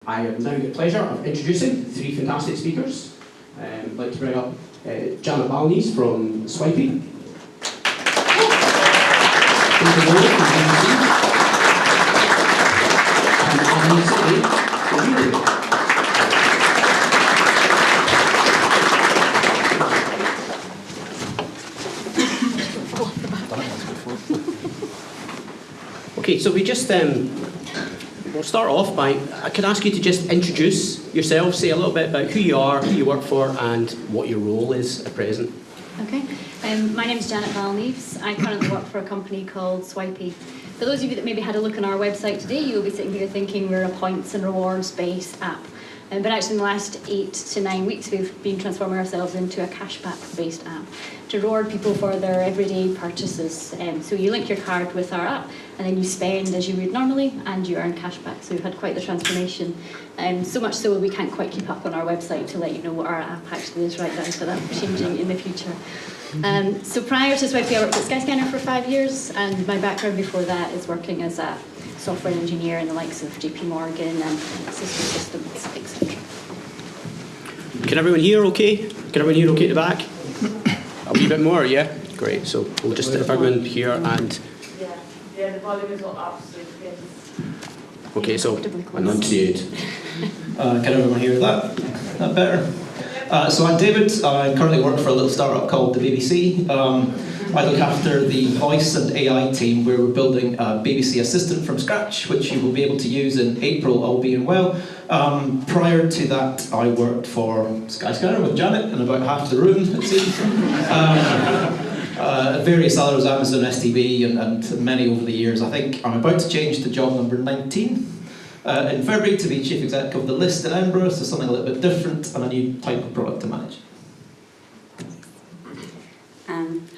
I have now got the pleasure of introducing three fantastic speakers. I'd like to bring up Janet Balnies from Swipii. Okay, so we just we'll start off by, I could ask you to just introduce yourself, say a little bit about who you are, who you work for, and what your role is at present. Okay, my name is Janet Balnies. I currently work for a company called Swipii. For those of you that maybe had a look on our website today, you'll be sitting here thinking we're a points and rewards based app. But actually in the last 8 to 9 weeks we've been transforming ourselves into a cashback based app to reward people for their everyday purchases. So you link your card with our app and then you spend as you would normally and you earn cashback. So we've had quite the transformation. So much so we can't quite keep up on our website to let you know what our app actually is right now, so that's changing in the future. So prior to Swipii I worked at Skyscanner for 5 years, and my background before that is working as a software engineer in the likes of JP Morgan and Cisco Systems, etc. Can everyone hear okay? Can everyone hear okay at the back? A wee bit more, yeah? Great, so we'll just if everyone here and... Yeah, the volume is all up, so okay, so enunciate. Can everyone hear that? That better? So I'm David. I currently work for a little startup called the BBC. I look after the voice and AI team where we're building a BBC Assistant from scratch, which you will be able to use in April, all being well. Prior to that, I worked for Skyscanner with Janet in about half the room, it seems. Various others, Amazon, STB, and many over the years. I think I'm about to change to job number 19 in February to be Chief Exec of the List in Edinburgh, so something a little bit different and a new type of product to manage.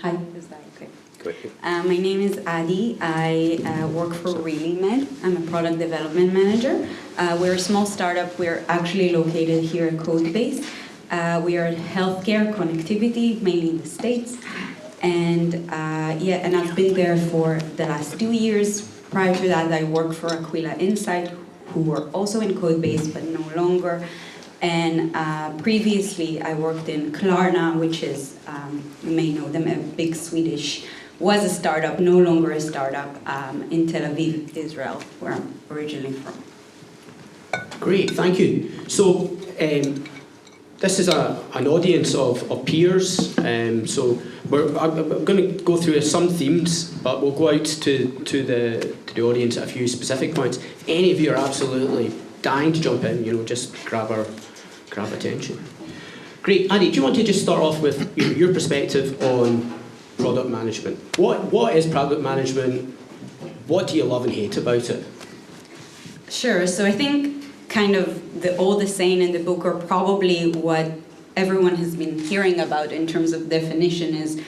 Hi, is that okay? My name is Adi. I work for Relaymed. I'm a product development manager. We're a small startup. We're actually located here at Codebase. We are healthcare connectivity, mainly in the States. And I've been there for the last 2 years. Prior to that, I worked for Aquila Insight, who were also in Codebase, but no longer. And previously, I worked in Klarna, which is, you may know them, a big Swedish, was a startup, no longer a startup, in Tel Aviv, Israel, where I'm originally from. Great, thank you. So this is an audience of peers. So I'm going to go through some themes, but we'll go out to the audience at a few specific points. Any of you are absolutely dying to jump in, just grab attention. Great, Andy, do you want to just start off with your perspective on product management? What is product management? What do you love and hate about it? Sure, so I think kind of all the saying in the book are probably what everyone has been hearing about in terms of definition is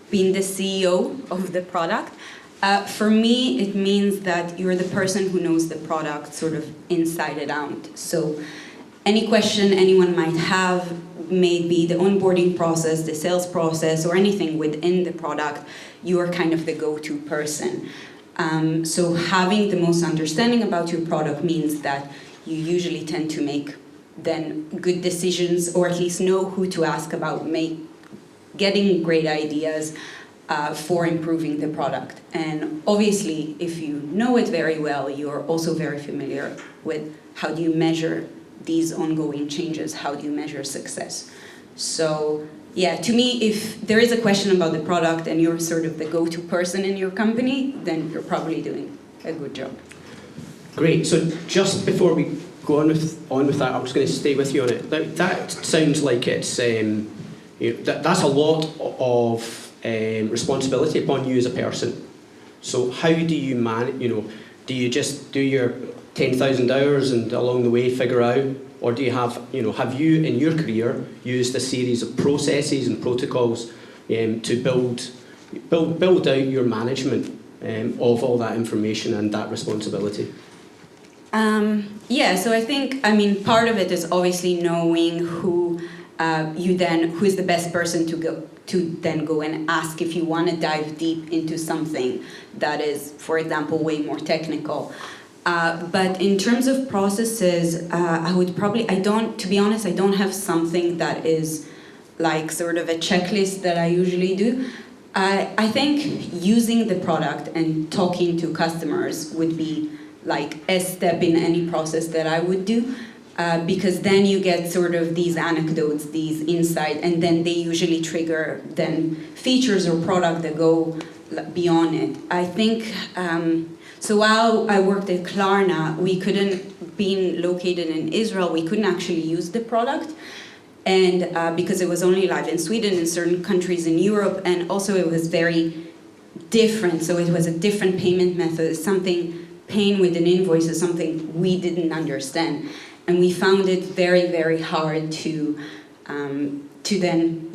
being the CEO of the product. For me, it means that you're the person who knows the product sort of inside and out. So any question anyone might have, maybe the onboarding process, the sales process, or anything within the product, you are kind of the go-to person. So having the most understanding about your product means that you usually tend to make then good decisions, or at least know who to ask about getting great ideas for improving the product. And obviously, if you know it very well, you're also very familiar with how do you measure these ongoing changes, how do you measure success. So yeah, to me, if there is a question about the product and you're sort of the go-to person in your company, then you're probably doing a good job. Great, so just before we go on with that, I'm just going to stay with you on it. That sounds like it's, that's a lot of responsibility upon you as a person. So how do you manage, do you just do your 10,000 hours and along the way figure out, or do you have you in your career used a series of processes and protocols to build out your management of all that information and that responsibility? Yeah, so I think, part of it is obviously knowing who is the best person to then go and ask if you want to dive deep into something that is, for example, way more technical. But in terms of processes, to be honest, I don't have something that is like sort of a checklist that I usually do. I think using the product and talking to customers would be like a step in any process that I would do, because then you get sort of these anecdotes, these insights, and then they usually trigger then features or product that go beyond it. I think, so while I worked at Klarna, being located in Israel, we couldn't actually use the product. And because it was only live in Sweden and certain countries in Europe, and also it was very different, so it was a different payment method, paying with an invoice is something we didn't understand. And we found it very, very hard to then,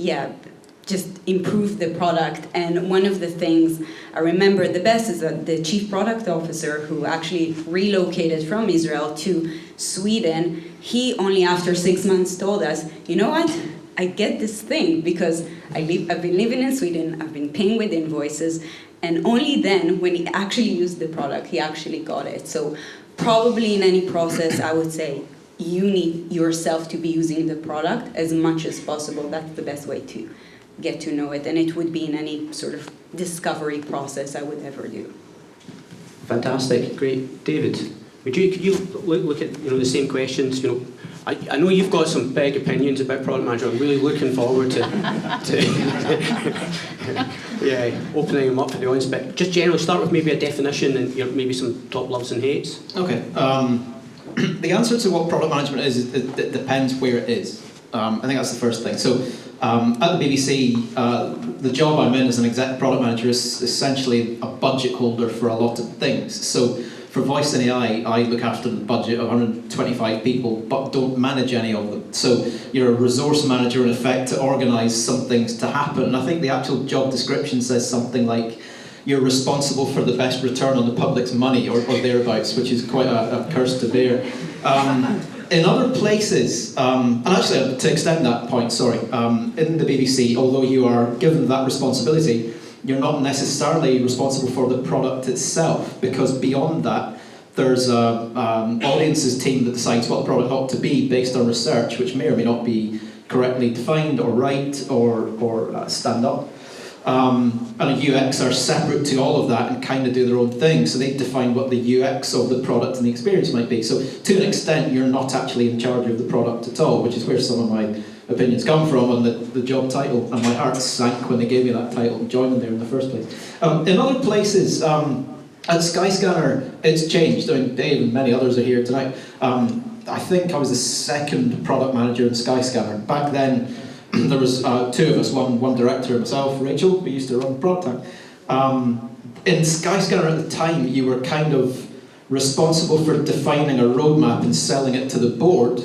just improve the product. And one of the things I remember the best is that the chief product officer, who actually relocated from Israel to Sweden, he only after 6 months told us, you know what, I get this thing because I've been living in Sweden, I've been paying with invoices, and only then, when he actually used the product, he actually got it. So probably in any process, I would say you need yourself to be using the product as much as possible. That's the best way to get to know it, and it would be in any sort of discovery process I would ever do. Fantastic, great. David, could you look at the same questions? I know you've got some big opinions about product management. I'm really looking forward to opening them up for the audience. But just generally, start with maybe a definition and maybe some top loves and hates. Okay. The answer to what product management is, it depends where it is. I think that's the first thing. So at the BBC, the job I'm in as an exec product manager is essentially a budget holder for a lot of things. So for voice and AI, I look after the budget of 125 people, but don't manage any of them. So you're a resource manager in effect to organise some things to happen. And I think the actual job description says something like you're responsible for the best return on the public's money, or thereabouts, which is quite a curse to bear. In other places, and actually to extend that point, in the BBC, although you are given that responsibility, you're not necessarily responsible for the product itself, because beyond that, there's an audiences team that decides what the product ought to be based on research, which may or may not be correctly defined or right or stand up. And a UX are separate to all of that and kind of do their own thing, so they define what the UX of the product and the experience might be. So to an extent, you're not actually in charge of the product at all, which is where some of my opinions come from on the job title, and my heart sank when they gave me that title and joined them there in the first place. In other places, at Skyscanner, it's changed. I mean, Dave and many others are here tonight. I think I was the second product manager in Skyscanner. Back then, there was two of us, one director and myself, Rachel. We used to run ProductTank. In Skyscanner at the time, you were kind of responsible for defining a roadmap and selling it to the board,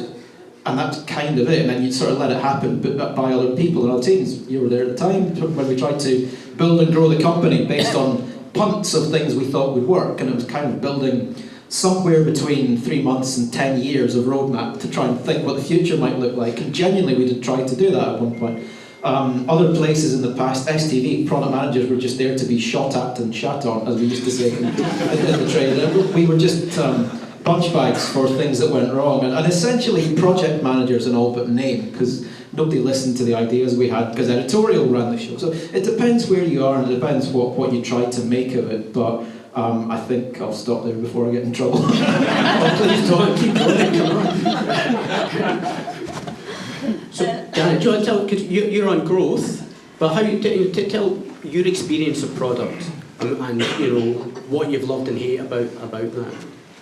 and that's kind of it. And then you'd sort of let it happen by other people and other teams. You were there at the time when we tried to build and grow the company based on punts of things we thought would work, and it was kind of building somewhere between 3 months and 10 years of roadmap to try and think what the future might look like. And genuinely, we did try to do that at one point. Other places in the past, STV, product managers were just there to be shot at and shat on, as we used to say in the trade. And we were just punch bags for things that went wrong. And essentially, project managers in all but name, because nobody listened to the ideas we had, because editorial ran the show. So it depends where you are, and it depends what you try to make of it. But I think I'll stop there before I get in trouble. Oh, please don't, keep going, come on. So, Janet, do you want to tell, because you're on growth, but how you tell your experience of product and what you've loved and hate about that?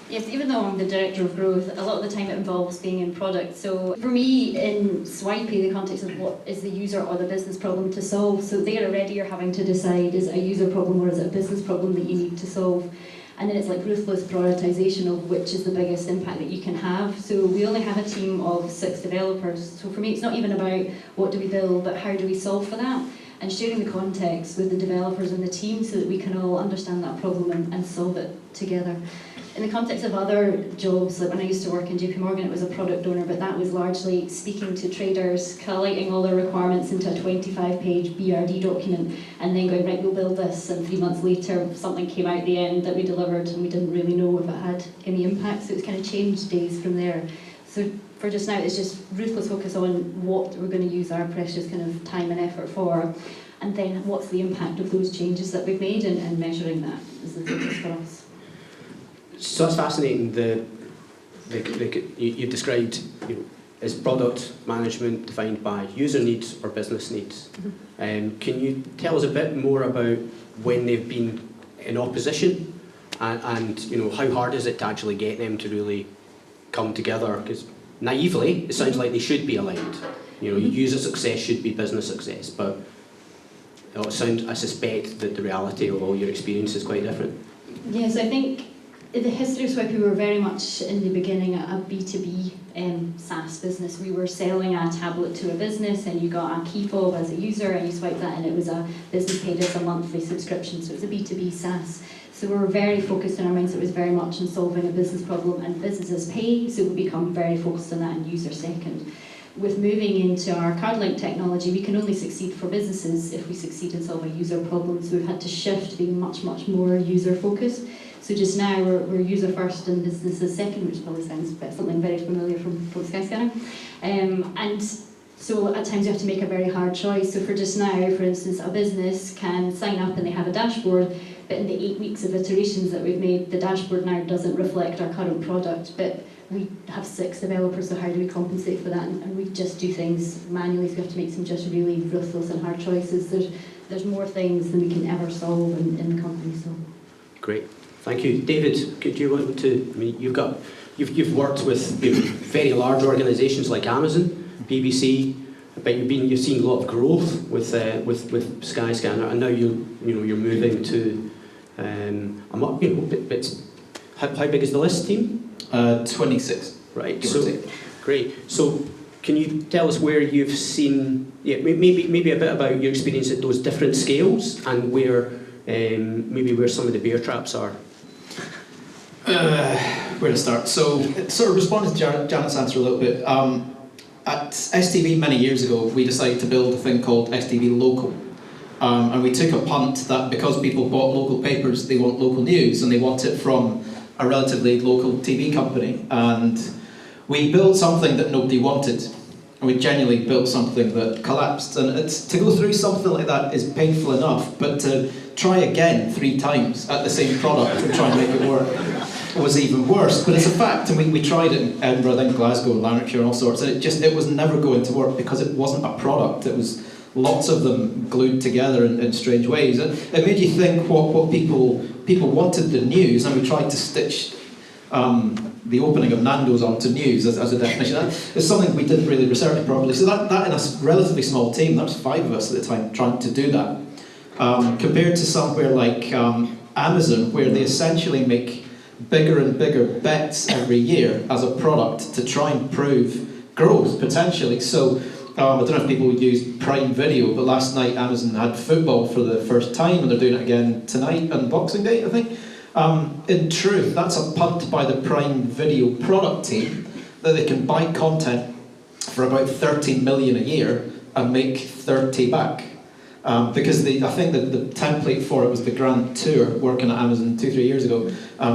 Yes, even though I'm the director of growth, a lot of the time it involves being in product. So for me, in Swipii, the context of what is the user or the business problem to solve. So there already you're having to decide, is it a user problem or is it a business problem that you need to solve? And then it's like ruthless prioritization of which is the biggest impact that you can have. So we only have a team of 6 developers. So for me, it's not even about what do we build, but how do we solve for that? And sharing the context with the developers and the team so that we can all understand that problem and solve it together. in the context of other jobs, like when I used to work in JP Morgan, it was a product owner, but that was largely speaking to traders, collating all their requirements into a 25-page BRD document, and then going, right, we'll build this, and 3 months later something came out at the end that we delivered, and we didn't really know if it had any impact, so it's kind of changed days from there. So for just now, it's just ruthless focus on what we're going to use our precious kind of time and effort for, and then what's the impact of those changes that we've made, and measuring that is the focus for us. So it's fascinating. You've described as product management defined by user needs or business needs. Can you tell us a bit more about when they've been in opposition, and how hard is it to actually get them to really come together? Because naively, it sounds like they should be aligned. User success should be business success, but I suspect that the reality of all your experience is quite different. Yes, I think in the history of Swipii, we were very much in the beginning a B2B SaaS business. We were selling a tablet to a business, and you got a key fob as a user, and you swiped that, and it was a business paid us a monthly subscription, so it was a B2B SaaS. So we were very focused in our minds, it was very much on solving a business problem, and businesses pay, so we become very focused on that, and user second. With moving into our card-linked technology, we can only succeed for businesses if we succeed in solving user problems. So we've had to shift to being much, much more user-focused. So just now we're user-first and businesses second, which probably sounds something very familiar from Skyscanner. And so at times you have to make a very hard choice. So for just now, for instance, a business can sign up and they have a dashboard, but in the 8 weeks of iterations that we've made, the dashboard now doesn't reflect our current product. But we have 6 developers, so how do we compensate for that? And we just do things manually, so we have to make some just really ruthless and hard choices. There's more things than we can ever solve in the company. So. Great, thank you. David, could you want to, you've worked with very large organisations like Amazon, BBC, but you've seen a lot of growth with Skyscanner, and now you're moving to, how big is the list team? 26. Right, so great. So can you tell us where you've seen, maybe a bit about your experience at those different scales, and where where some of the bear traps are? Where to start? So it sort of responded to Janet's answer a little bit. At STV many years ago, we decided to build a thing called STV Local. And we took a punt that because people bought local papers, they want local news, and they want it from a relatively local TV company. And we built something that nobody wanted. And we genuinely built something that collapsed. And to go through something like that is painful enough, but to try again 3 times at the same product and try and make it work was even worse. But it's a fact, and we tried it in Edinburgh, then Glasgow, Lanarkshire, and all sorts, and it was never going to work because it wasn't a product. It was lots of them glued together in strange ways. It made you think what people wanted the news, and we tried to stitch the opening of Nando's onto news as a definition. It's something we didn't really research properly. So that in a relatively small team, that was 5 of us at the time trying to do that. Compared to somewhere like Amazon, where they essentially make bigger and bigger bets every year as a product to try and prove growth, potentially. So I don't know if people use Prime Video, but last night Amazon had football for the first time, and they're doing it again tonight on Boxing Day, I think. In truth, that's a punt by the Prime Video product team that they can buy content for about 30 million a year and make 30 back. Because I think that the template for it was the Grand Tour, working at Amazon 2-3 years ago.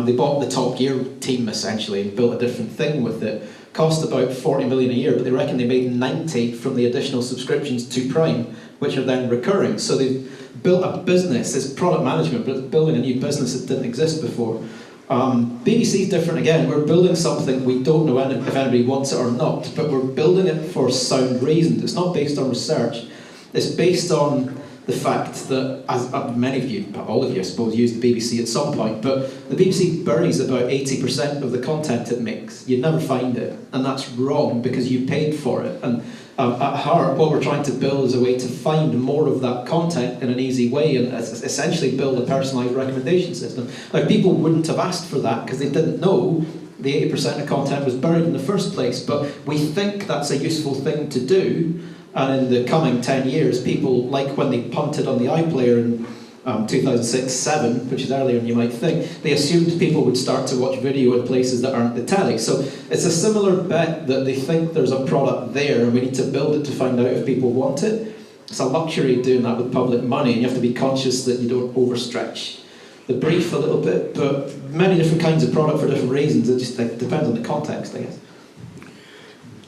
They bought the Top Gear team essentially and built a different thing with it. Cost about 40 million a year, but they reckon they made 90 from the additional subscriptions to Prime, which are then recurring. So they've built a business. It's product management, but it's building a new business that didn't exist before. BBC is different again. We're building something we don't know if anybody wants it or not, but we're building it for sound reasons. It's not based on research. It's based on the fact that, as many of you, all of you I suppose, use the BBC at some point, but the BBC buries about 80% of the content it makes. You never find it, and that's wrong because you paid for it. And at heart, what we're trying to build is a way to find more of that content in an easy way, and essentially build a personalised recommendation system. Now, people wouldn't have asked for that because they didn't know the 80% of content was buried in the first place, but we think that's a useful thing to do. And in the coming 10 years, people, like when they punted on the iPlayer 2006-07, which is earlier than you might think, they assumed people would start to watch video in places that aren't the telly. So it's a similar bet that they think there's a product there and we need to build it to find out if people want it. It's a luxury doing that with public money, and you have to be conscious that you don't overstretch the brief a little bit, but many different kinds of product for different reasons. It just depends on the context, I guess.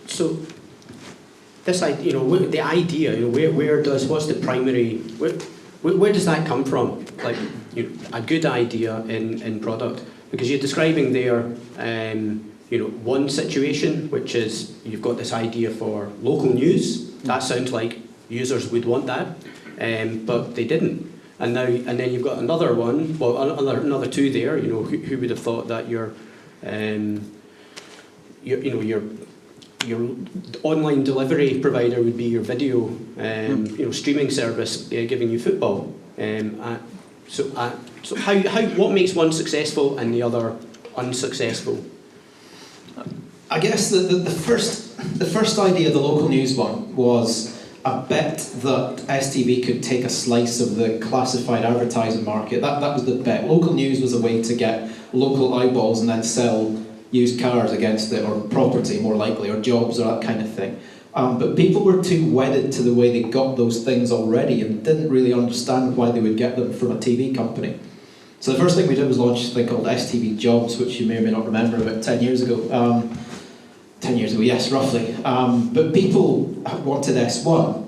So this, the idea, what's the primary, where does that come from? Like, a good idea in product, because you're describing there, one situation, which is you've got this idea for local news. That sounds like users would want that, but they didn't. And then you've got another one, well, another two there. Who would have thought that your online delivery provider would be your video, streaming service giving you football. So what makes one successful and the other unsuccessful? I guess the first idea, the local news one, was a bet that STV could take a slice of the classified advertising market. That was the bet. Local news was a way to get local eyeballs and then sell used cars against it, or property more likely, or jobs, or that kind of thing. But people were too wedded to the way they got those things already and didn't really understand why they would get them from a TV company. So the first thing we did was launch a thing called STV Jobs, which you may or may not remember, about 10 years ago. 10 years ago, yes, roughly. But people wanted S1.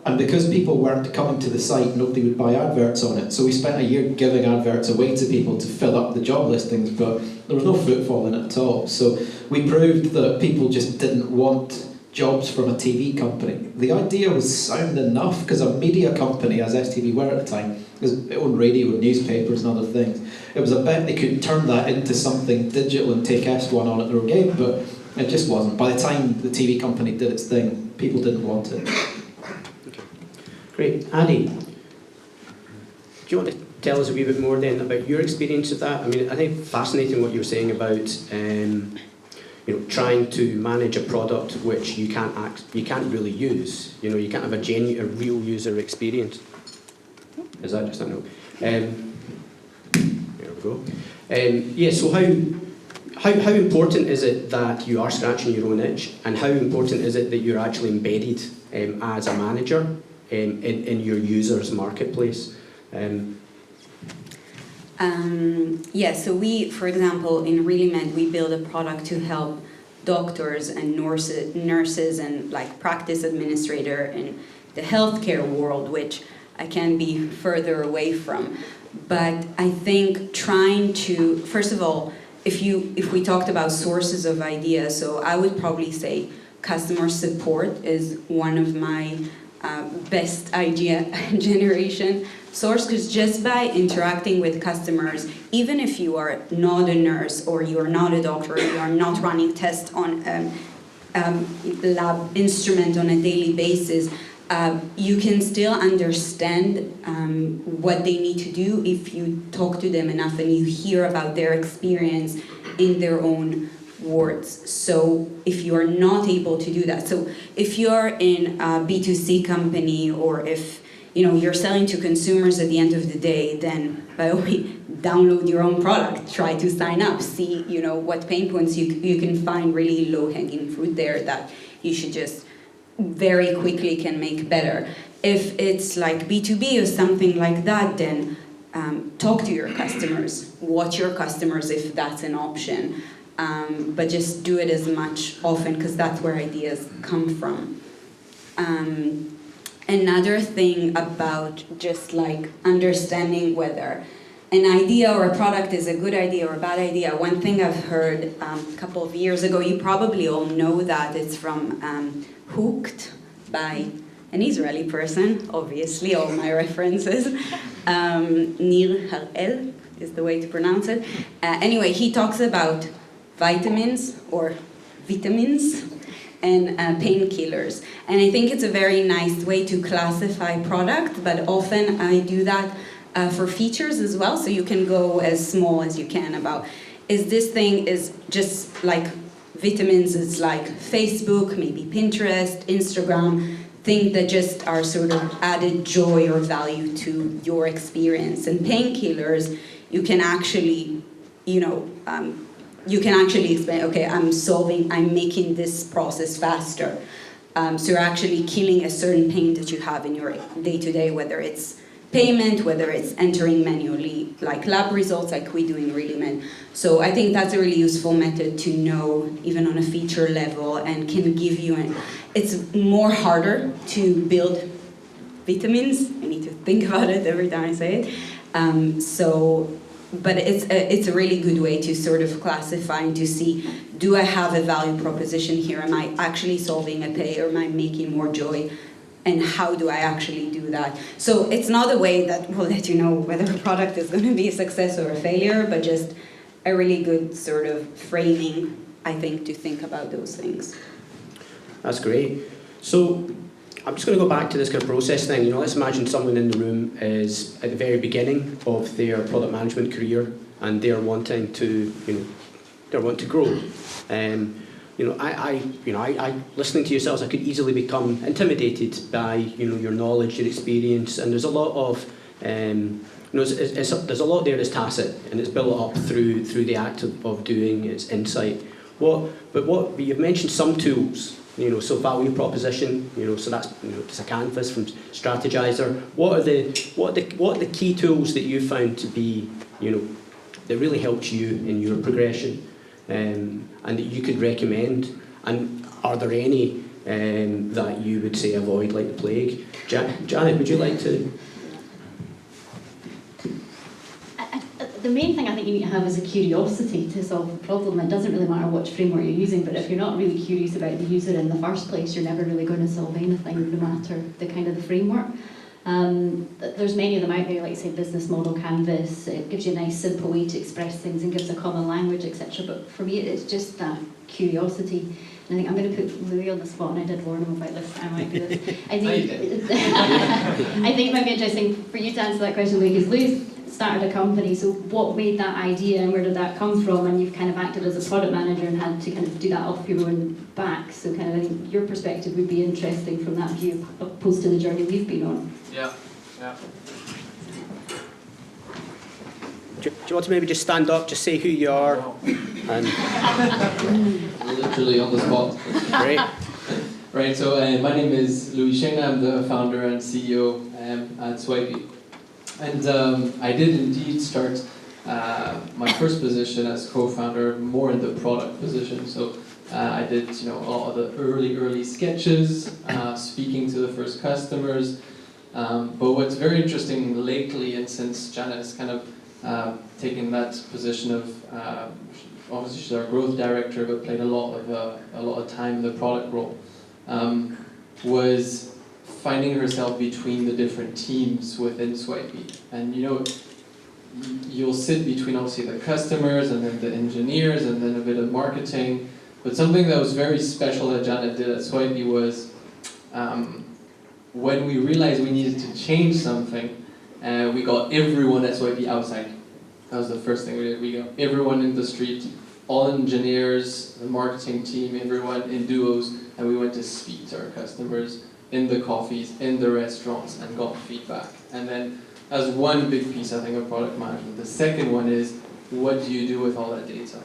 And because people weren't coming to the site, nobody would buy adverts on it. So we spent a year giving adverts away to people to fill up the job listings, but there was no footfall in it at all. So we proved that people just didn't want jobs from a TV company. The idea was sound enough, because a media company, as STV were at the time, it owned radio and newspapers and other things. It was a bet they could turn that into something digital and take S1 on at their game, but it just wasn't. By the time the TV company did its thing, people didn't want it. Great. Annie, do you want to tell us a wee bit more then about your experience of that? I mean, I think fascinating what you were saying about trying to manage a product which you can't really use. You can't have a real user experience. Is that just a no? There we go. So how important is it that you are scratching your own itch, and how important is it that you're actually embedded as a manager in your users' marketplace? So we, for example, in Relaymed, we build a product to help doctors and nurses and practice administrator in the healthcare world, which I can be further away from. But I think trying to, first of all, if we talked about sources of ideas, so I would probably say customer support is one of my best idea generation source, because just by interacting with customers, even if you are not a nurse or you are not a doctor, or you are not running tests on lab instrument on a daily basis, you can still understand what they need to do if you talk to them enough and you hear about their experience in their own words. So if you are not able to do that, so if you're in a B2C company, or if you're selling to consumers at the end of the day, then by all means, download your own product, try to sign up, see what pain points you can find, really low-hanging fruit there that you should just very quickly can make better. If it's like B2B or something like that, then talk to your customers, watch your customers if that's an option. But just do it as much often, because that's where ideas come from. Another thing about just understanding whether an idea or a product is a good idea or a bad idea. One thing I've heard a couple of years ago, you probably all know that, it's from Hooked by an Israeli person, obviously, all my references. Nir Harel is the way to pronounce it. Anyway, he talks about vitamins and painkillers. And I think it's a very nice way to classify product, but often I do that for features as well, so you can go as small as you can about, is this thing is just like vitamins, it's like Facebook, maybe Pinterest, Instagram. things that just are sort of added joy or value to your experience. And painkillers, you can actually, you can actually explain, okay, I'm making this process faster. So you're actually killing a certain pain that you have in your day-to-day, whether it's payment, whether it's entering manually, like lab results, like we do in Relaymed. So I think that's a really useful method to know, even on a feature level, and can give you it's more harder to build vitamins. I need to think about it every time I say it. But it's a really good way to sort of classify and to see, do I have a value proposition here? Am I actually solving a pain, or am I making more joy? And how do I actually do that? So it's not a way that will let you know whether a product is going to be a success or a failure, but just a really good sort of framing, I think, to think about those things. That's great. So I'm just going to go back to this kind of process thing. You know, let's imagine someone in the room is at the very beginning of their product management career, and they're wanting to, they want to grow. I listening to yourselves, I could easily become intimidated by, your knowledge, your experience, and there's a lot of, there's a lot there that's tacit, and it's built up through the act of doing, its insight. But you've mentioned some tools, so value proposition, so that's, it's a canvas from Strategizer. What are the key tools that you found to be, that really helps you in your progression? And that you could recommend, and are there any that you would say avoid like the plague? Janet, would you like to? The main thing I think you need to have is a curiosity to solve the problem. It doesn't really matter which framework you're using, but if you're not really curious about the user in the first place, you're never really going to solve anything, no matter the framework. There's many of them out there, like say Business Model Canvas. It gives you a nice simple way to express things and gives a common language, etc. But for me, it's just that curiosity. And I think I'm going to put Louis on the spot, and I did warn him about this. I might do this. I think it might be interesting for you to answer that question, Louis, because Louis started a company. So what made that idea, and where did that come from? And you've kind of acted as a product manager and had to kind of do that off your own back. So kind of I think your perspective would be interesting from that view, opposed to the journey we've been on. Yeah. Do you want to maybe just stand up, just say who you are? And Literally on the spot. great. Right, so my name is Louis Sheng. I'm the founder and CEO at Swipii. And I did indeed start my first position as co-founder more in the product position. So I did a lot of the early sketches, speaking to the first customers. But what's very interesting lately, and since Janet has kind of taken that position of obviously she's our growth director, but played a lot of time in the product role, was finding herself between the different teams within Swipii. And you'll sit between obviously the customers and then the engineers and then a bit of marketing. But something that was very special that Janet did at Swipii was when we realized we needed to change something, we got everyone at Swipii outside. That was the first thing we did. We got everyone in the street, all engineers, the marketing team, everyone in duos, and we went to speak to our customers in the coffees, in the restaurants, and got feedback. And then as one big piece, I think, of product management. The second one is, what do you do with all that data?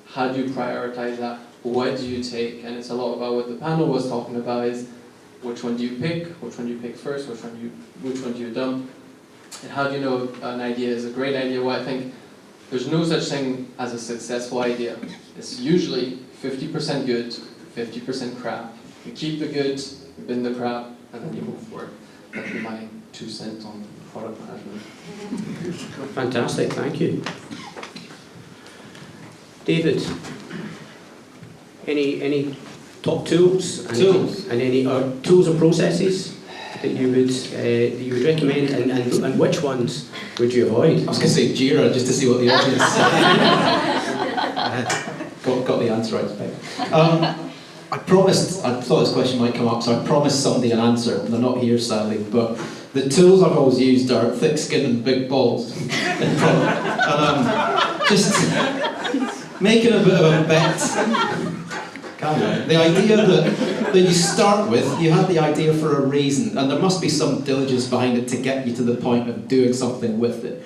How do you prioritize that? What do you take? And it's a lot about what the panel was talking about, is which one do you pick? Which one do you pick first? Which one do you dump? And how do you know an idea is a great idea? Well, I think there's no such thing as a successful idea. It's usually 50% good, 50% crap. You keep the good, you bin the crap, and then you move forward. That'd be my 2 cents on product management. Fantastic, thank you. David, any top tools? And any tools or processes that you would recommend, and which ones would you avoid? I was going to say Jira, just to see what the audience got the answer right. I thought this question might come up, so I promised somebody an answer. They're not here, sadly, but the tools I've always used are thick skin and big balls in product. And just making a bit of a bet. The idea that you start with, you had the idea for a reason, and there must be some diligence behind it to get you to the point of doing something with it.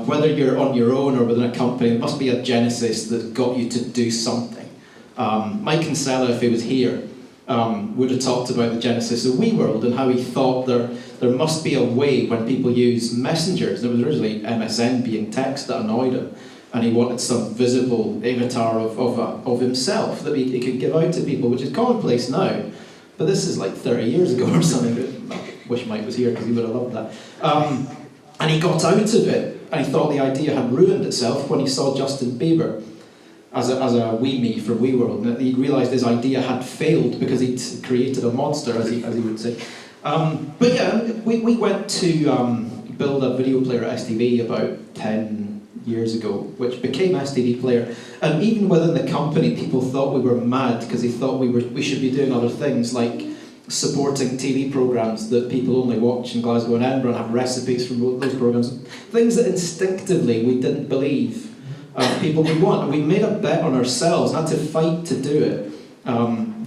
Whether you're on your own or within a company, there must be a genesis that got you to do something. Mike Kinsella, if he was here, would have talked about the genesis of WeWorld and how he thought there must be a way when people use messengers. There was originally MSN being text that annoyed him, and he wanted some visible avatar of himself that he could give out to people, which is commonplace now. But this is like 30 years ago or something. I wish Mike was here because he would have loved that. And he got out of it, and he thought the idea had ruined itself when he saw Justin Bieber as a wee me from WeWorld, and he realised his idea had failed because he'd created a monster, as he would say. But yeah, we went to build a video player at STV about 10 years ago, which became STV Player. And even within the company, people thought we were mad because they thought we should be doing other things like supporting TV programmes that people only watch in Glasgow and Edinburgh and have recipes from those programmes. Things that instinctively we didn't believe people would want. And we made a bet on ourselves, had to fight to do it,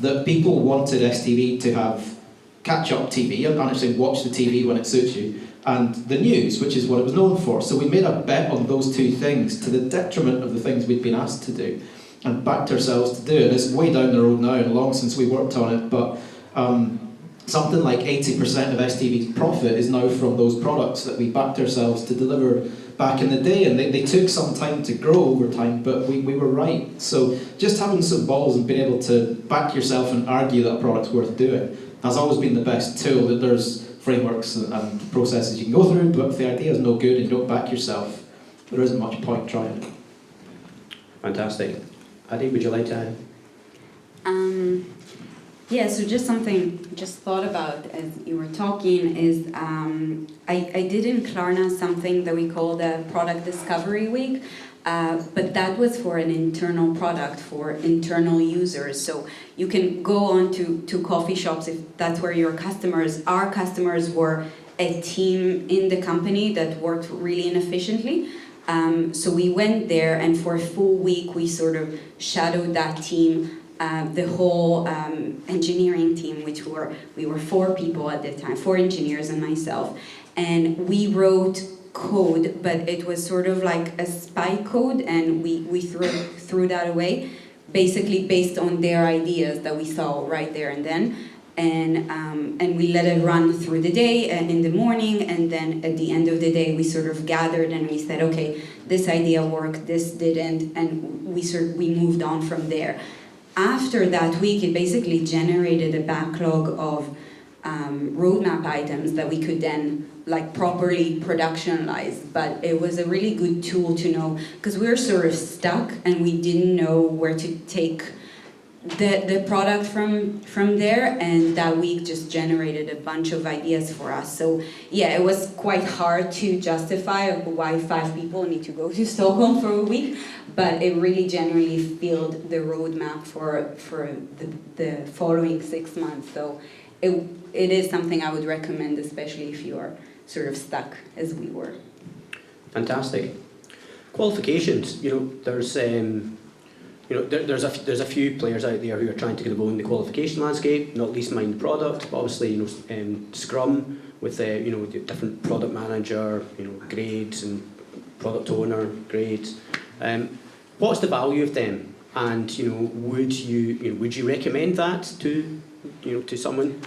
that people wanted STV to have catch-up TV, and actually watch the TV when it suits you, and the news, which is what it was known for. So we made a bet on those two things to the detriment of the things we'd been asked to do, and backed ourselves to do it. It's way down the road now and long since we worked on it, but something like 80% of STV's profit is now from those products that we backed ourselves to deliver back in the day, and they took some time to grow over time, but we were right. So just having some balls and being able to back yourself and argue that a product's worth doing has always been the best tool. That there's frameworks and processes you can go through, but if the idea is no good and you don't back yourself, there isn't much point trying. Fantastic. Adi, would you like to add? Yeah, so just something just thought about as you were talking is I did in Klarna something that we call the Product Discovery Week, but that was for an internal product, for internal users. So you can go on to coffee shops if that's where your customers, our customers were a team in the company that worked really inefficiently. So we went there, and for a full week we sort of shadowed that team. The whole engineering team, which we were 4 people at the time, 4 engineers and myself, and we wrote code, but it was sort of like a spy code, and we threw that away, basically based on their ideas that we saw right there and then, and we let it run through the day and in the morning, and then at the end of the day we sort of gathered and we said, okay, this idea worked, this didn't, and we moved on from there. After that week, it basically generated a backlog of roadmap items that we could then like properly productionalize. But it was a really good tool to know, because we were sort of stuck and we didn't know where to take the product from there, and that week just generated a bunch of ideas for us. So yeah, it was quite hard to justify why 5 people need to go to Stockholm for a week, but it really generally filled the roadmap for the following 6 months. So it is something I would recommend, especially if you are sort of stuck as we were. Fantastic. Qualifications. There's a few players out there who are trying to get involved in the qualification landscape, not least mind the product, but obviously Scrum with the different product manager, grades, and product owner grades. What's the value of them? And would you recommend that to someone?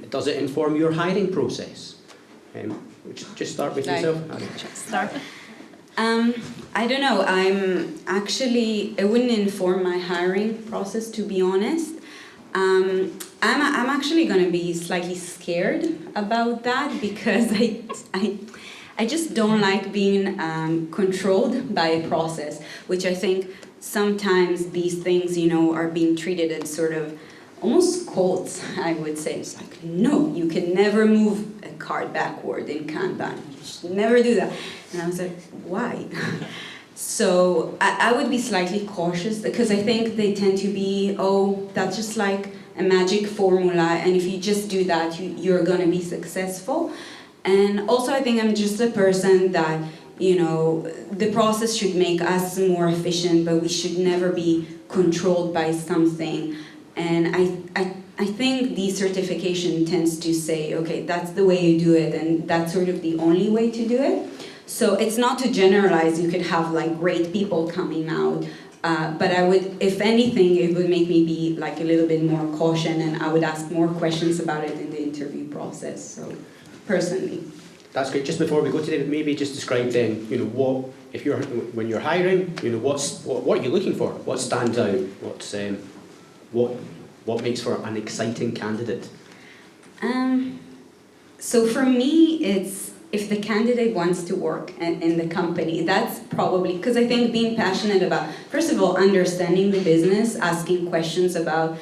Does it inform your hiring process? Just start with yourself. Start. I don't know. It wouldn't inform my hiring process, to be honest. I'm actually going to be slightly scared about that, because I just don't like being controlled by a process, which I think sometimes these things, are being treated as sort of almost cults, I would say. It's like, no, you can never move a card backward in Kanban. You should never do that. And I was like, why? So I would be slightly cautious, because I think they tend to be, that's just like a magic formula, and if you just do that, you're going to be successful. And also I think I'm just a person that, the process should make us more efficient, but we should never be controlled by something. And I think the certification tends to say, okay, that's the way you do it, and that's sort of the only way to do it. So it's not to generalize, you could have like great people coming out, but I would, if anything, it would make me be like a little bit more cautious, and I would ask more questions about it in the interview process, so personally. That's great. Just before we go to David, maybe just describe then, what, if you're, when you're hiring, what are you looking for? What stands out? What's, what makes for an exciting candidate? So for me, it's if the candidate wants to work in the company, that's probably, because I think being passionate about, first of all, understanding the business, asking questions about,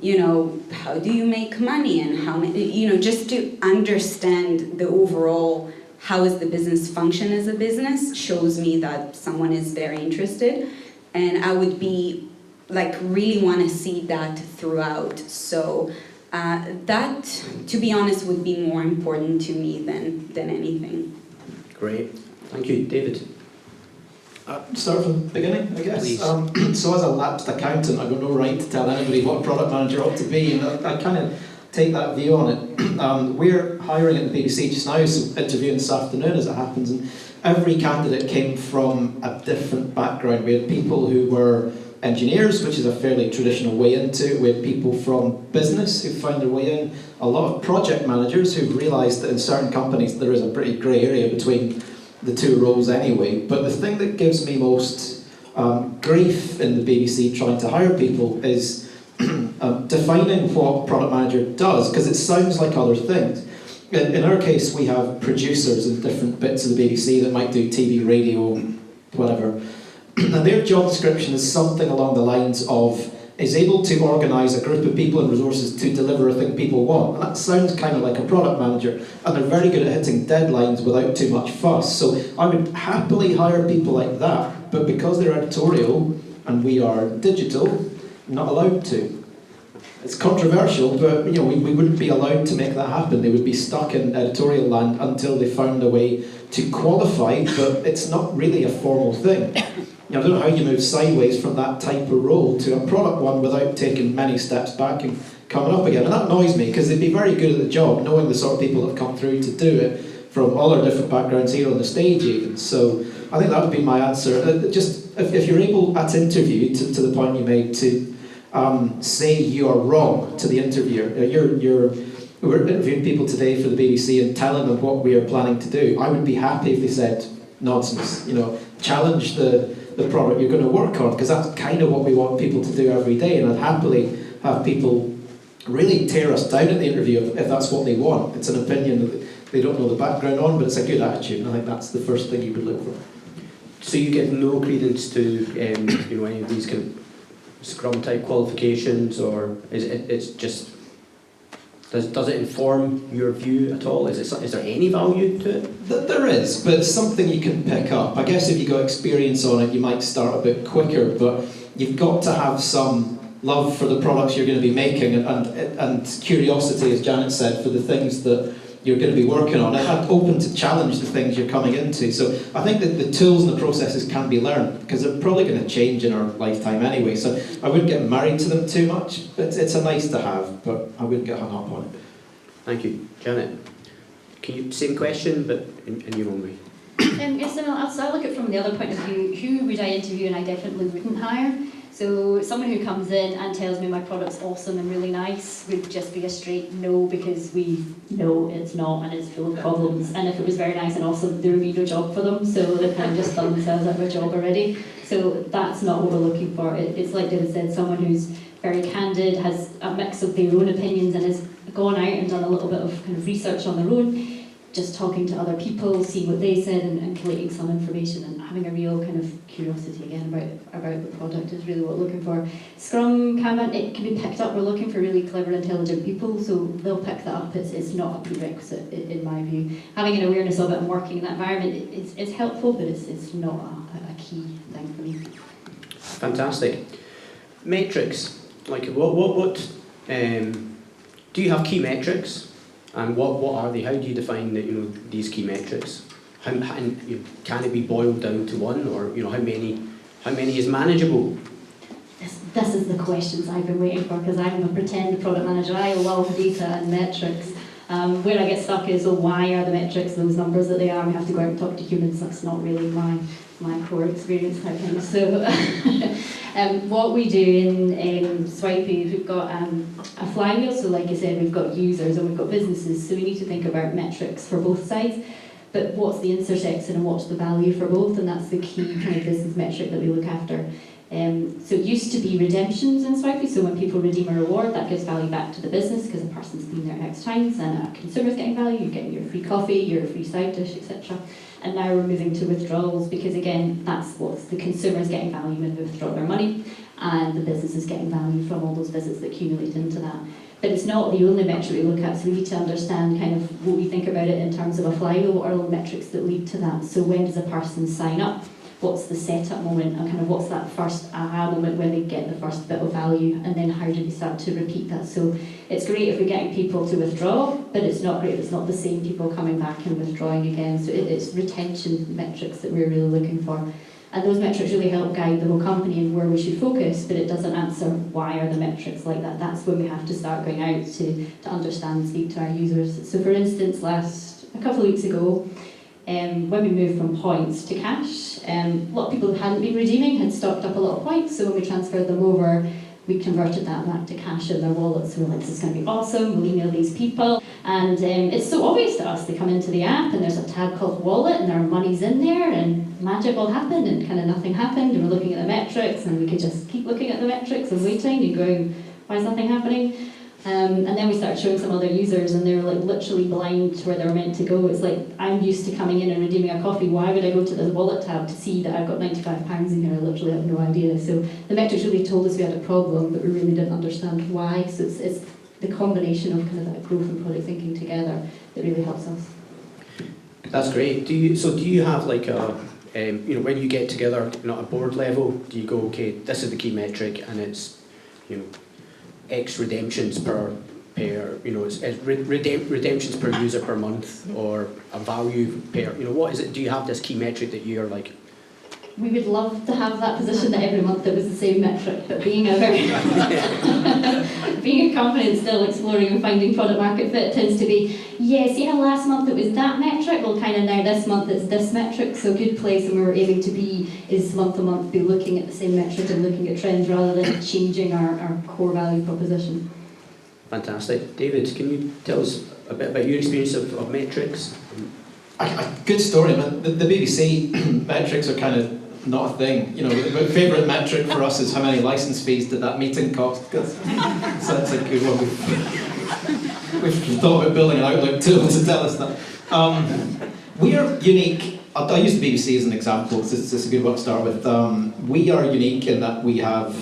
how do you make money and how many, just to understand the overall, how is the business function as a business, shows me that someone is very interested. And I would be, really want to see that throughout. So that, to be honest, would be more important to me than anything. Great. Thank you. David? Start from the beginning, I guess. Please. So as a lapsed accountant, I've got no right to tell anybody what a product manager ought to be, and I kind of take that view on it. We're hiring at the BBC just now, so interviewing this afternoon as it happens, and every candidate came from a different background. We had people who were engineers, which is a fairly traditional way into it. We had people from business who found their way in. A lot of project managers who've realised that in certain companies there is a pretty grey area between the two roles anyway. But the thing that gives me most grief in the BBC trying to hire people is defining what product manager does, because it sounds like other things. In our case, we have producers in different bits of the BBC that might do TV, radio, whatever. And their job description is something along the lines of is able to organise a group of people and resources to deliver a thing people want. And that sounds kind of like a product manager, and they're very good at hitting deadlines without too much fuss. So I would happily hire people like that, but because they're editorial and we are digital, not allowed to. It's controversial, but we wouldn't be allowed to make that happen. They would be stuck in editorial land until they found a way to qualify, but it's not really a formal thing. I don't know how you move sideways from that type of role to a product one without taking many steps back and coming up again. And that annoys me, because they'd be very good at the job, knowing the sort of people that have come through to do it from all our different backgrounds here on the stage even. So I think that would be my answer. Just if you're able at interview, to the point you made, to say you are wrong to the interviewer. We're interviewing people today for the BBC and telling them what we are planning to do. I would be happy if they said nonsense, challenge the product you're going to work on, because that's kind of what we want people to do every day, and I'd happily have people really tear us down at the interview if that's what they want. It's an opinion that they don't know the background on, but it's a good attitude, and I think that's the first thing you would look for. So you give no credence to any of these kind of Scrum type qualifications, or it's just does it inform your view at all? Is there any value to it? There is, but it's something you can pick up. I guess if you got experience on it, you might start a bit quicker, but you've got to have some love for the products you're going to be making and curiosity, as Janet said, for the things that you're going to be working on, and open to challenge the things you're coming into. So I think that the tools and the processes can be learned, because they're probably going to change in our lifetime anyway. So I wouldn't get married to them too much, but it's a nice to have, but I wouldn't get hung up on it. Thank you. Janet, same question, but in your own way. Yes, so I look at it from the other point of view. Who would I interview and I definitely wouldn't hire? So someone who comes in and tells me my product's awesome and really nice would just be a straight no, because we know it's not and it's full of problems. And if it was very nice and awesome, there would be no job for them. So they've kind of just done themselves out of a job already. So that's not what we're looking for. It's like David said, someone who's very candid, has a mix of their own opinions, and has gone out and done a little bit of kind of research on their own, just talking to other people, seeing what they said, and collating some information, and having a real kind of curiosity again about the product is really what we're looking for. Scrum, Kanban, it can be picked up. We're looking for really clever, intelligent people, so they'll pick that up. It's not a prerequisite in my view. Having an awareness of it and working in that environment, it's helpful, but it's not a key thing for me. Fantastic. Metrics, like what do you have key metrics? And what are they? How do you define these key metrics? Can it be boiled down to one, or how many is manageable? this is the questions I've been waiting for, because I'm a pretend product manager. I love data and metrics. Where I get stuck is, why are the metrics those numbers that they are? We have to go out and talk to humans. That's not really my core experience type thing. So what we do in Swipii is we've got a flywheel. So like I said, we've got users and we've got businesses. So we need to think about metrics for both sides. But what's the intersection and what's the value for both? And that's the key kind of business metric that we look after. So it used to be redemptions in Swipii, so when people redeem a reward, that gives value back to the business because a person's been there X times, and a consumer's getting value, you're getting your free coffee, your free side dish, etc. And now we're moving to withdrawals because, again, that's what's the consumer's getting value when they withdraw their money, and the business is getting value from all those visits that accumulate into that. But it's not the only metric we look at, so we need to understand kind of what we think about it in terms of a flywheel. What are all the metrics that lead to that? So when does a person sign up? What's the setup moment, and kind of what's that first aha moment when they get the first bit of value, and then how do we start to repeat that? So it's great if we're getting people to withdraw, but it's not great if it's not the same people coming back and withdrawing again. So it's retention metrics that we're really looking for. And those metrics really help guide the whole company and where we should focus, but it doesn't answer why are the metrics like that. That's when we have to start going out to understand and speak to our users. So for instance, a couple of weeks ago, when we moved from points to cash, a lot of people who hadn't been redeeming had stocked up a lot of points, so when we transferred them over, we converted that back to cash in their wallets. So we're like, this is going to be awesome, we'll email these people. And it's so obvious to us. They come into the app and there's a tab called wallet and their money's in there and magic will happen, and kind of nothing happened, and we're looking at the metrics and we could just keep looking at the metrics and waiting and going, why is nothing happening? And then we started showing some other users and they were like literally blind to where they were meant to go. It's like, I'm used to coming in and redeeming a coffee. Why would I go to the wallet tab to see that I've got £95 in here? I literally have no idea. So the metrics really told us we had a problem, but we really didn't understand why. So it's the combination of kind of that growth and product thinking together that really helps us. That's great. Do you have like a, when you get together at a board level, do you go, okay, this is the key metric and it's, X redemptions per it's redemptions per user per month, or a value per, what is it? Do you have this key metric that you're like? We would love to have that position that every month it was the same metric, but being a company that's still exploring and finding product market fit tends to be, see how last month it was that metric, well kind of now this month it's this metric, so a good place and where we're aiming to be is month to month be looking at the same metric and looking at trends rather than changing our core value proposition. Fantastic. David, can you tell us a bit about your experience of metrics? Good story, man. The BBC metrics are kind of not a thing. The favourite metric for us is how many licence fees did that meeting cost. So that's a good one. We've thought about building an Outlook tool to tell us that. We are unique. I'll use the BBC as an example, because it's a good one to start with. We are unique in that we have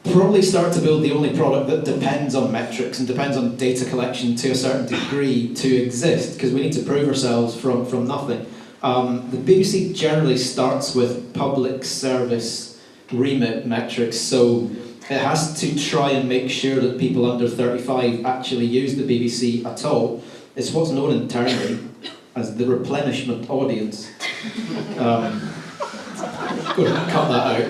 probably started to build the only product that depends on metrics and depends on data collection to a certain degree to exist, because we need to prove ourselves from nothing. The BBC generally starts with public service remit metrics, so it has to try and make sure that people under 35 actually use the BBC at all. It's what's known internally as the replenishment audience. Go ahead, cut that out.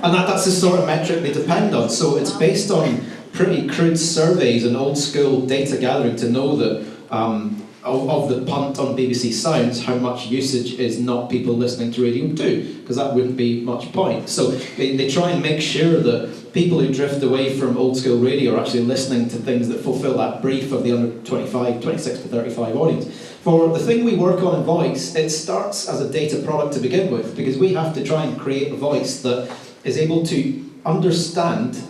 And that's the sort of metric they depend on. So it's based on pretty crude surveys and old school data gathering to know that of the punt on BBC Sounds, how much usage is not people listening to Radio 2, because that wouldn't be much point. So they try and make sure that people who drift away from old school radio are actually listening to things that fulfill that brief of the under 25, 26 to 35 audience. For the thing we work on in voice, it starts as a data product to begin with, because we have to try and create a voice that is able to understand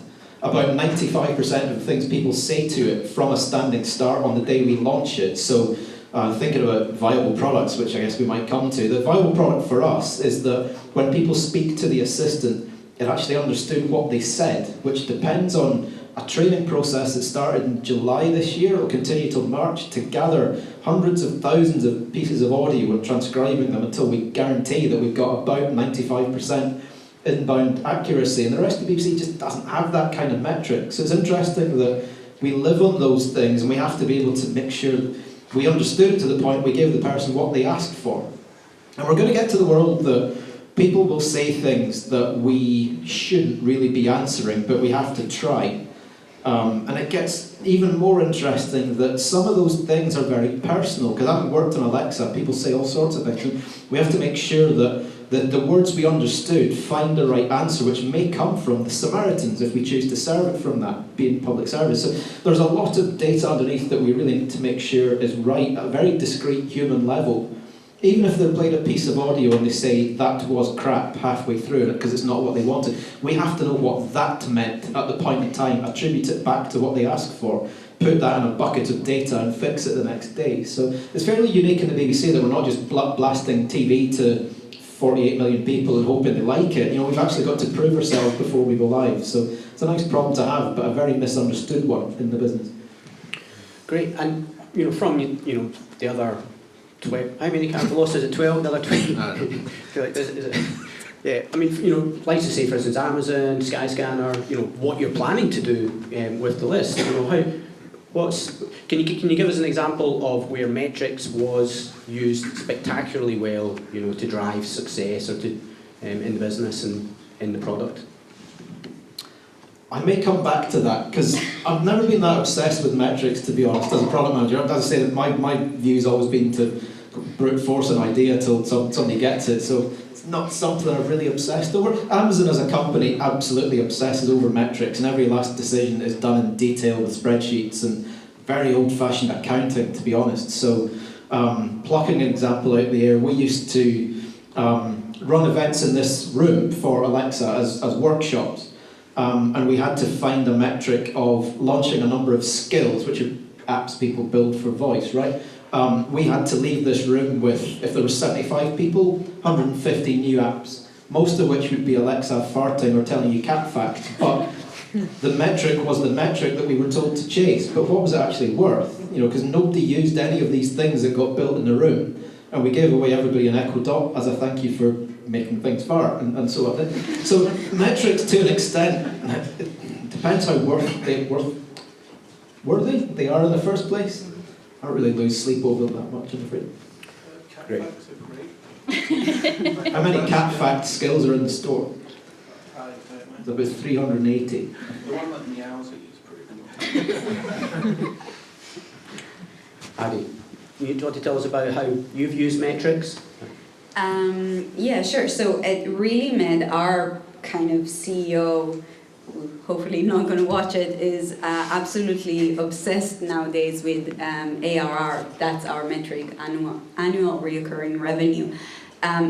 about 95% of the things people say to it from a standing start on the day we launch it. So thinking about viable products, which I guess we might come to, the viable product for us is that when people speak to the assistant, it actually understood what they said, which depends on a training process that started in July this year. It will continue till March to gather hundreds of thousands of pieces of audio and transcribing them until we guarantee that we've got about 95% inbound accuracy, and the rest of the BBC just doesn't have that kind of metric. So it's interesting that we live on those things and we have to be able to make sure that we understood it to the point we gave the person what they asked for. And we're going to get to the world that people will say things that we shouldn't really be answering, but we have to try. And it gets even more interesting that some of those things are very personal, because having worked on Alexa, people say all sorts of things. And we have to make sure that the words we understood find the right answer, which may come from the Samaritans if we choose to serve it from that, being public service. So there's a lot of data underneath that we really need to make sure is right at a very discrete human level. Even if they've played a piece of audio and they say that was crap halfway through it because it's not what they wanted, we have to know what that meant at the point in time, attribute it back to what they asked for, put that in a bucket of data and fix it the next day. So it's fairly unique in the BBC that we're not just blasting TV to 48 million people and hoping they like it. We've actually got to prove ourselves before we go live. So it's a nice problem to have, but a very misunderstood one in the business. Great, and from the other 12, how many Cantalos is it? 12? The other 20? Is it? Yeah, I mean, like to say, for instance, Amazon, Skyscanner, what you're planning to do with the list. Can you give us an example of where metrics was used spectacularly well, to drive success or to in the business and in the product? I may come back to that, because I've never been that obsessed with metrics, to be honest, as a product manager. As I say, that my view's always been to brute force an idea till somebody gets it, so it's not something that I've really obsessed over. Amazon as a company absolutely obsesses over metrics, and every last decision is done in detail with spreadsheets and very old-fashioned accounting, to be honest. So, plucking an example out the air, we used to run events in this room for Alexa as workshops. And we had to find a metric of launching a number of skills, which are apps people build for voice, right? We had to leave this room with, if there were 75 people, 150 new apps, most of which would be Alexa farting or telling you cat facts, but the metric was the metric that we were told to chase. But what was it actually worth? Because nobody used any of these things that got built in the room, and we gave away everybody an Echo Dot as a thank you for making things fart and so on. So metrics, to an extent, it depends how worthy they are in the first place. I don't really lose sleep over them that much, I'm afraid. Great. How many cat fact skills are in the store? It's about 380. The one that meows at you is pretty good. Addy, you want to tell us about how you've used metrics? Yeah, sure. So at Relaymed, our kind of CEO, who hopefully not going to watch it, is absolutely obsessed nowadays with ARR. That's our metric, annual recurring revenue.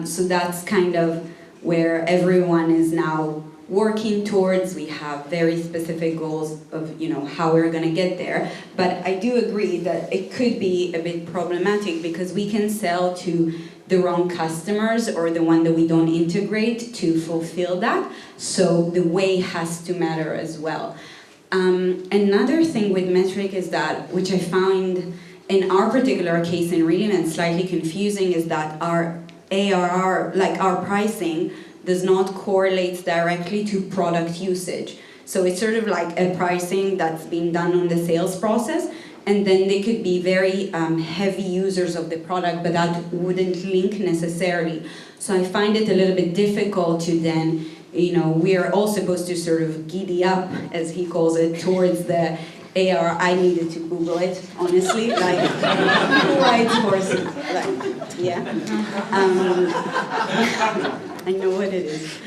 So that's kind of where everyone is now working towards. We have very specific goals of how we're going to get there. But I do agree that it could be a bit problematic because we can sell to the wrong customers or the one that we don't integrate to fulfill that. So the way has to matter as well. Another thing with metric is that, which I found in our particular case in Relaymed slightly confusing, is that our ARR, like our pricing, does not correlate directly to product usage. So it's sort of like a pricing that's been done on the sales process, and then they could be very heavy users of the product, but that wouldn't link necessarily. So I find it a little bit difficult to then, we are all supposed to sort of giddy up, as he calls it, towards the AR. I needed to Google it, honestly, like, who rides horses? Like, yeah. I know what it is.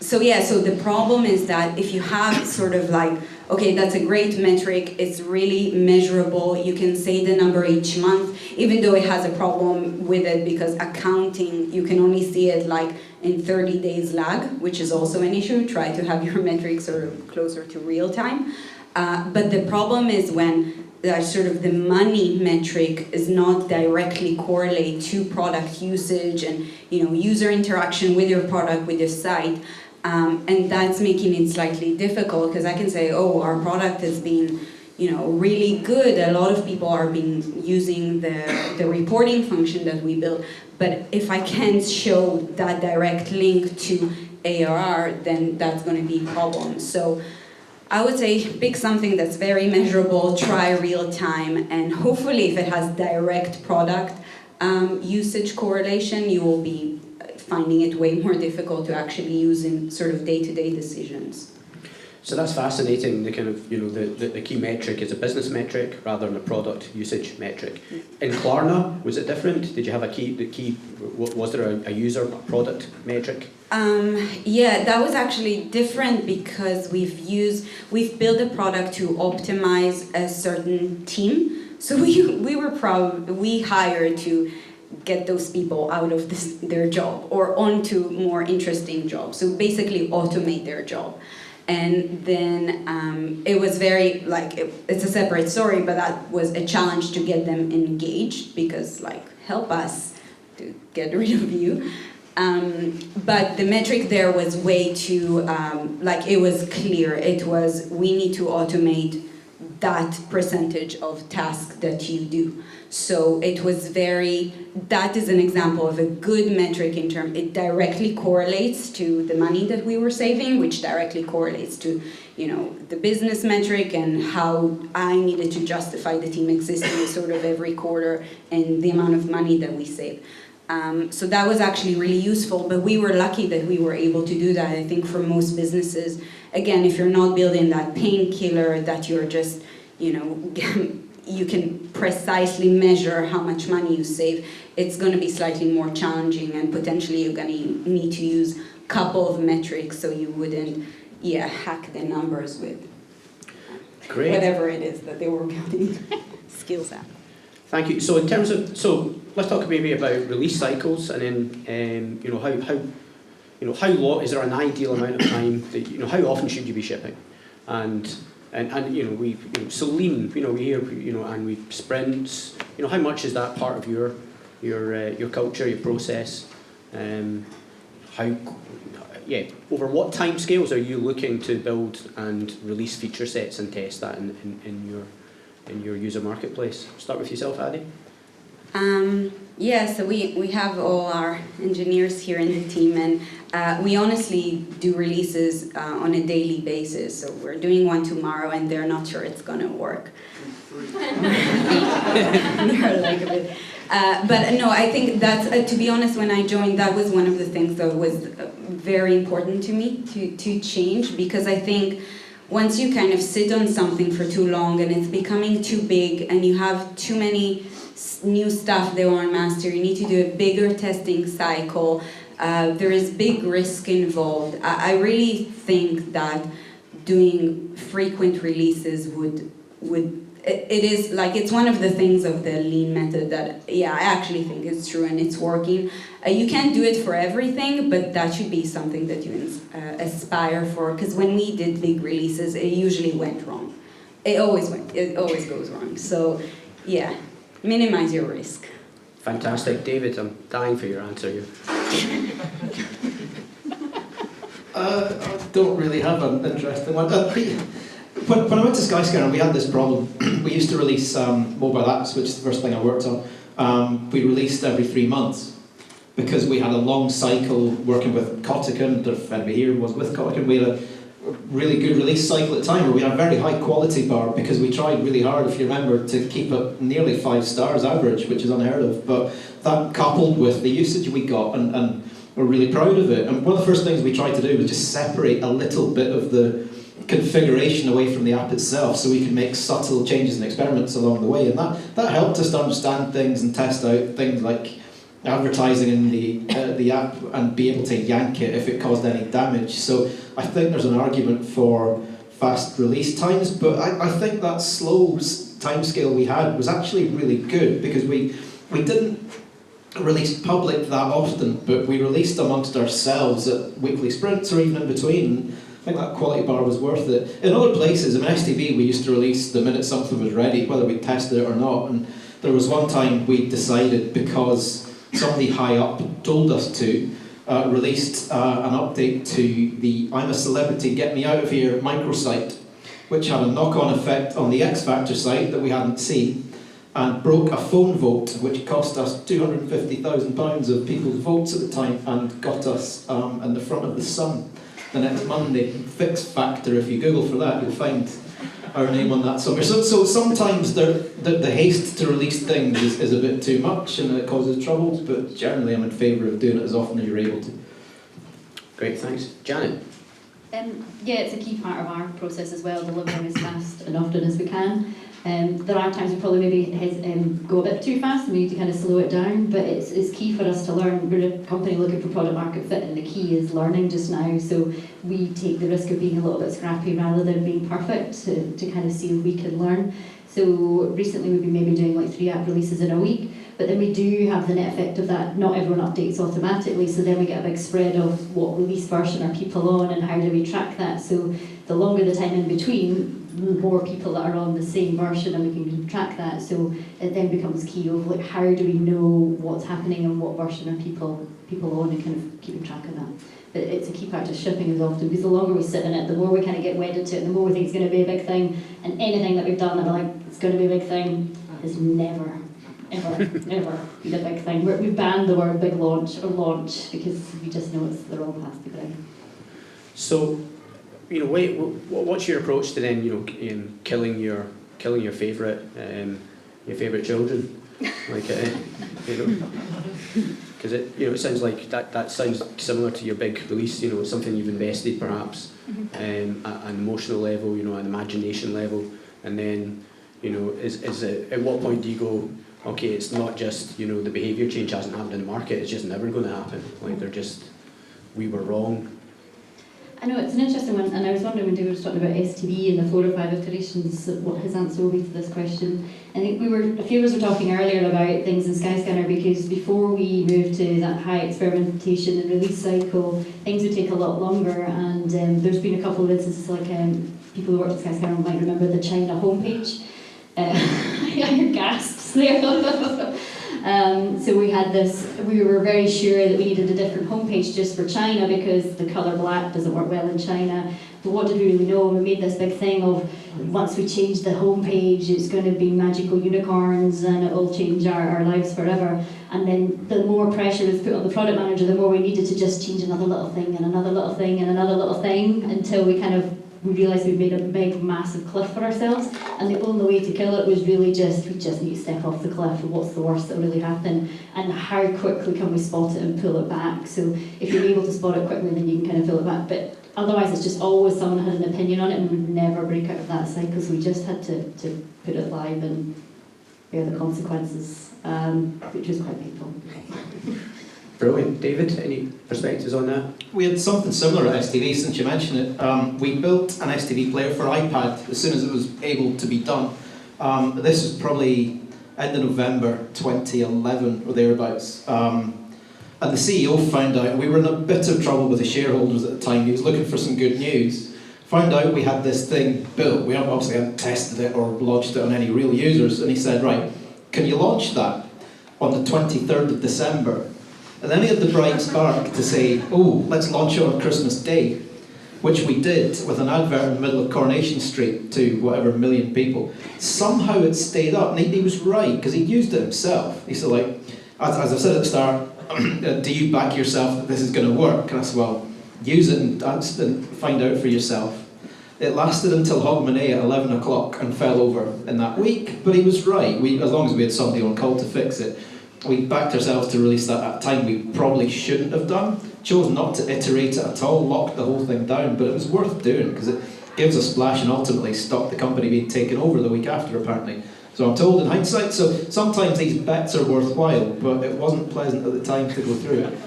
So the problem is that if you have sort of like, okay, that's a great metric, it's really measurable, you can say the number each month, even though it has a problem with it because accounting, you can only see it like in 30 days lag, which is also an issue. Try to have your metrics sort of closer to real time. But the problem is when sort of the money metric is not directly correlate to product usage and user interaction with your product, with your site. And that's making it slightly difficult because I can say, oh, our product has been, really good. A lot of people are using the reporting function that we built. But if I can't show that direct link to ARR, then that's going to be a problem. So I would say pick something that's very measurable, try real time, and hopefully if it has direct product Usage correlation, you will be finding it way more difficult to actually use in sort of day-to-day decisions. So that's fascinating. The kind of, the key metric is a business metric rather than a product usage metric. In Klarna, was it different? Did you have was there a user product metric? Yeah, that was actually different because we've built a product to optimize a certain team. So we hired to get those people out of their job or onto more interesting jobs. So basically automate their job. And then it was very, it's a separate story, but that was a challenge to get them engaged because, help us to get rid of you. But the metric there was way too, it was clear. It was, we need to automate that percentage of tasks that you do. So it was that is an example of a good metric in terms, it directly correlates to the money that we were saving, which directly correlates to, the business metric and how I needed to justify the team existing sort of every quarter and the amount of money that we save. So that was actually really useful, but we were lucky that we were able to do that. I think for most businesses, again, if you're not building that painkiller that you're just, you can precisely measure how much money you save, it's going to be slightly more challenging and potentially you're going to need to use a couple of metrics so you wouldn't, hack the numbers with whatever it is that they were building skills at. Thank you. So in terms of, let's talk maybe about release cycles and then, how long, is there an ideal amount of time that, how often should you be shipping? And so lean, we hear, and we sprints, how much is that part of your culture, your process? Over what time scales are you looking to build and release feature sets and test that in your user marketplace? Start with yourself, Adi. So we have all our engineers here in the team, and we honestly do releases on a daily basis. So we're doing one tomorrow, and they're not sure it's going to work. They're like a bit. But no, I think that's, to be honest, when I joined, that was one of the things that was very important to me to change, because I think once you kind of sit on something for too long and it's becoming too big and you have too many new stuff they want to master, you need to do a bigger testing cycle. There is big risk involved. I really think that doing frequent releases it's one of the things of the lean method that, I actually think is true and it's working. You can't do it for everything, but that should be something that you aspire for, because when we did big releases, it usually went wrong. It always goes wrong. So, minimize your risk. Fantastic. David, I'm dying for your answer here. I don't really have an interesting one. When I went to Skyscanner, we had this problem. We used to release mobile apps, which is the first thing I worked on. We released every 3 months because we had a long cycle working with Kotiken. If anybody here was with Kotiken, we had a really good release cycle at the time where we had a very high quality bar because we tried really hard, if you remember, to keep it nearly 5 stars average, which is unheard of. But that coupled with the usage we got, and we're really proud of it. And one of the first things we tried to do was just separate a little bit of the configuration away from the app itself so we could make subtle changes and experiments along the way. And that helped us to understand things and test out things like advertising in the app and be able to yank it if it caused any damage. So I think there's an argument for fast release times, but I think that slow timescale we had was actually really good because we didn't release public that often, but we released amongst ourselves at weekly sprints or even in between. I think that quality bar was worth it. In other places, in STV, we used to release the minute something was ready, whether we tested it or not. And there was one time we decided, because somebody high up told us to, released an update to the I'm a Celebrity, Get Me Out of Here microsite, which had a knock-on effect on the X Factor site that we hadn't seen, and broke a phone vote, which cost us £250,000 of people's votes at the time, and got us in the front of the Sun the next Monday. Fix Factor, if you Google for that, you'll find our name on that somewhere. So sometimes the haste to release things is a bit too much and it causes troubles, but generally I'm in favour of doing it as often as you're able to. Great, thanks. Janet? Yeah, it's a key part of our process as well, delivering as fast and often as we can. There are times we probably maybe go a bit too fast and we need to kind of slow it down, but it's key for us to learn. We're a company looking for product market fit, and the key is learning just now, so we take the risk of being a little bit scrappy rather than being perfect to kind of see if we can learn. So recently we've been maybe doing like 3 app releases in a week, but then we do have the net effect of that. Not everyone updates automatically, so then we get a big spread of what release version are people on and how do we track that. So the longer the time in between, the more people that are on the same version, and we can track that. So it then becomes key of like, how do we know what's happening and what version are people on, and kind of keeping track of that. But it's a key part of shipping as often, because the longer we sit in it, the more we kind of get wedded to it, and the more we think it's going to be a big thing. And anything that we've done that we're like, it's going to be a big thing, is never, ever, ever been a big thing. We've banned the word big launch or launch because we just know it's the wrong path to go. So, what's your approach to then, killing your favourite children, like because it sounds like that sounds similar to your big release. Something you've invested perhaps, at an emotional level, an imagination level, and then is it, at what point do you go, okay, it's not just the behaviour change hasn't happened in the market, it's just never going to happen. Like we were wrong. I know, it's an interesting one, and I was wondering when David was talking about STB and the 4 or 5 iterations, what his answer will be to this question. I think a few of us were talking earlier about things in Skyscanner, because before we moved to that high experimentation and release cycle, things would take a lot longer, and there's been a couple of instances, like people who worked at Skyscanner might remember the China homepage. Your gasps there. So we were very sure that we needed a different homepage just for China because the colour black doesn't work well in China. But what did we really know? We made this big thing of once we change the homepage, it's going to be magical unicorns and it will change our lives forever. And then the more pressure was put on the product manager, the more we needed to just change another little thing and another little thing and another little thing until we realised we'd made a big, massive cliff for ourselves, and the only way to kill it was really we just need to step off the cliff, and what's the worst that will really happen, and how quickly can we spot it and pull it back. So if you're able to spot it quickly, then you can kind of pull it back, but otherwise it's just always someone had an opinion on it, and we would never break out of that cycle, so we just had to put it live and bear the consequences, which was quite painful. Brilliant. David, any perspectives on that? We had something similar at STV, since you mentioned it. We built an STV player for iPad as soon as it was able to be done. This was probably end of November 2011 or thereabouts. And the CEO found out, we were in a bit of trouble with the shareholders at the time, he was looking for some good news. Found out we had this thing built, we obviously hadn't tested it or launched it on any real users, and he said, right, can you launch that on the 23rd of December? And then he had the bright spark to say, oh, let's launch it on Christmas Day, which we did with an advert in the middle of Coronation Street to whatever million people. Somehow it stayed up, and he was right, because he'd used it himself. He said, like, as I said at the start, do you back yourself that this is going to work? And I said, well, use it and find out for yourself. It lasted until Hogmanay at 11 o'clock and fell over in that week, but he was right. As long as we had somebody on call to fix it, we backed ourselves to release that at a time we probably shouldn't have done. Chose not to iterate it at all, locked the whole thing down, but it was worth doing because it gives a splash and ultimately stopped the company being taken over the week after, apparently. So I'm told in hindsight, so sometimes these bets are worthwhile, but it wasn't pleasant at the time to go through it.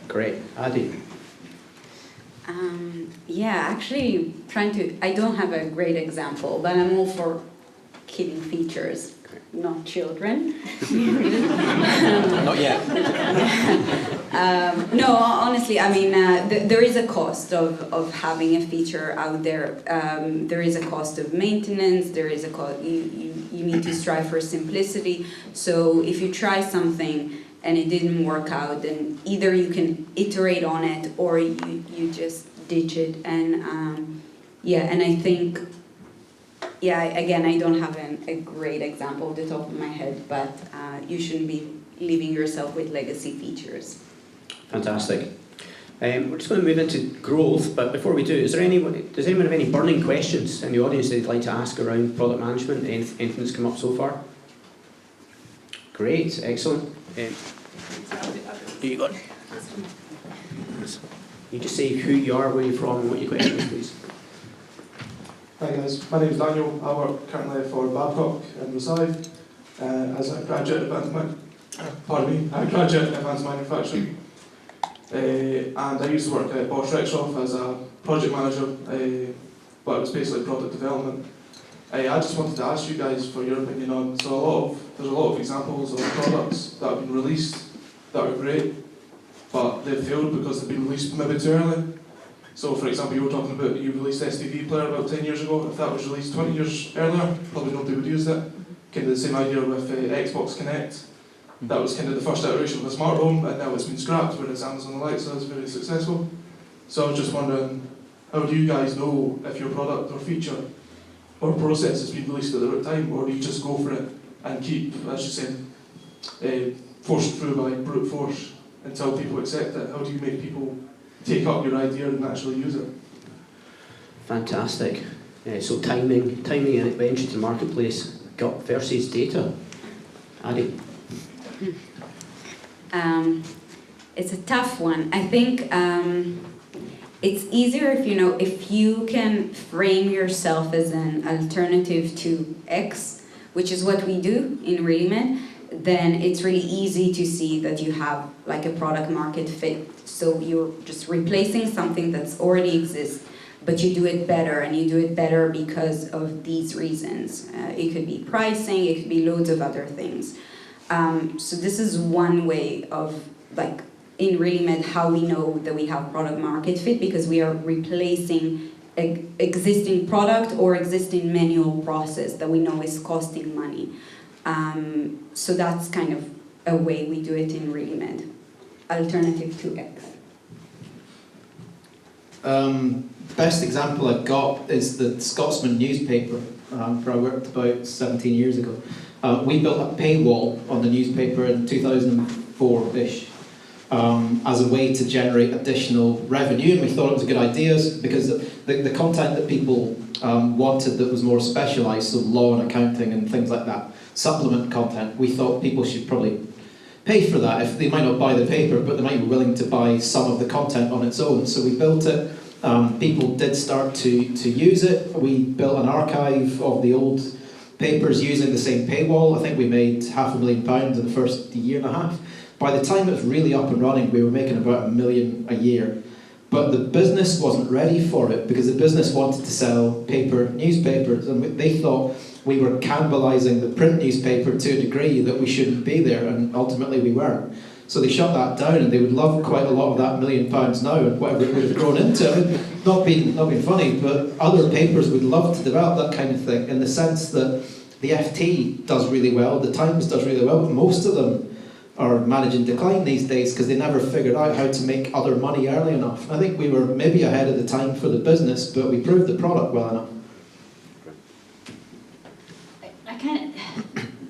Great. Adi? Actually, I don't have a great example, but I'm all for killing features. Not children. Not yet. No, honestly, I mean, there is a cost of having a feature out there. There is a cost of maintenance. There is a cost. You need to strive for simplicity. So if you try something and it didn't work out, then either you can iterate on it or you just ditch it. And and I think. Yeah, again, I don't have a great example off the top of my head, but you shouldn't be leaving yourself with legacy features. Fantastic. We're just going to move into growth, but before we do, does anyone have any burning questions in the audience they'd like to ask around product management? Anything that's come up so far? Great, excellent. Here you go. You just say who you are, where you're from, and what your question is, please. Hi guys, my name is Daniel. I work currently for Babcock in Rosyth as a graduate advanced manufacturing. And I used to work at Bosch Rexroth as a project manager, but it was basically product development. I just wanted to ask you guys for your opinion on, there's a lot of examples of products that have been released that are great, but they've failed because they've been released maybe too early. So for example, you were talking about you released STV player about 10 years ago. If that was released 20 years earlier, probably nobody would use it. Kind of the same idea with Xbox Connect. That was kind of the first iteration of a smart home, and now it's been scrapped, whereas Amazon Alexa is very successful. So I was just wondering, how do you guys know if your product or feature or process has been released at the right time, or do you just go for it and keep, as you said, forced through by brute force until people accept it? How do you make people take up your idea and actually use it? Fantastic. So timing and entry to the marketplace, gut versus data. Addy. It's a tough one. I think it's easier if you can frame yourself as an alternative to X, which is what we do in Relaymed, then it's really easy to see that you have like a product market fit. So you're just replacing something that's already exists, but you do it better, and you do it better because of these reasons. It could be pricing, it could be loads of other things. So this is one way of, like, in Relaymed, how we know that we have product market fit, because we are replacing existing product or existing manual process that we know is costing money. So that's kind of a way we do it in Relaymed. Alternative to X. Best example I've got is the Scotsman newspaper, where I worked about 17 years ago. We built a paywall on the newspaper in 2004-ish as a way to generate additional revenue, and we thought it was a good idea because the content that people wanted that was more specialised, so law and accounting and things like that, supplement content, we thought people should probably pay for that. If they might not buy the paper, but they might be willing to buy some of the content on its own. So we built it. People did start to use it. We built an archive of the old papers using the same paywall. I think we made £500,000 in the first year and a half. By the time it was really up and running, we were making about $1 million a year. But the business wasn't ready for it because the business wanted to sell paper newspapers, and they thought we were cannibalising the print newspaper to a degree that we shouldn't be there, and ultimately we weren't. So they shut that down, and they would love quite a lot of that £1 million now and whatever it would have grown into. I mean, not being funny, but other papers would love to develop that kind of thing, in the sense that the FT does really well, the Times does really well, but most of them are managing decline these days because they never figured out how to make other money early enough. I think we were maybe ahead of the time for the business, but we proved the product well enough.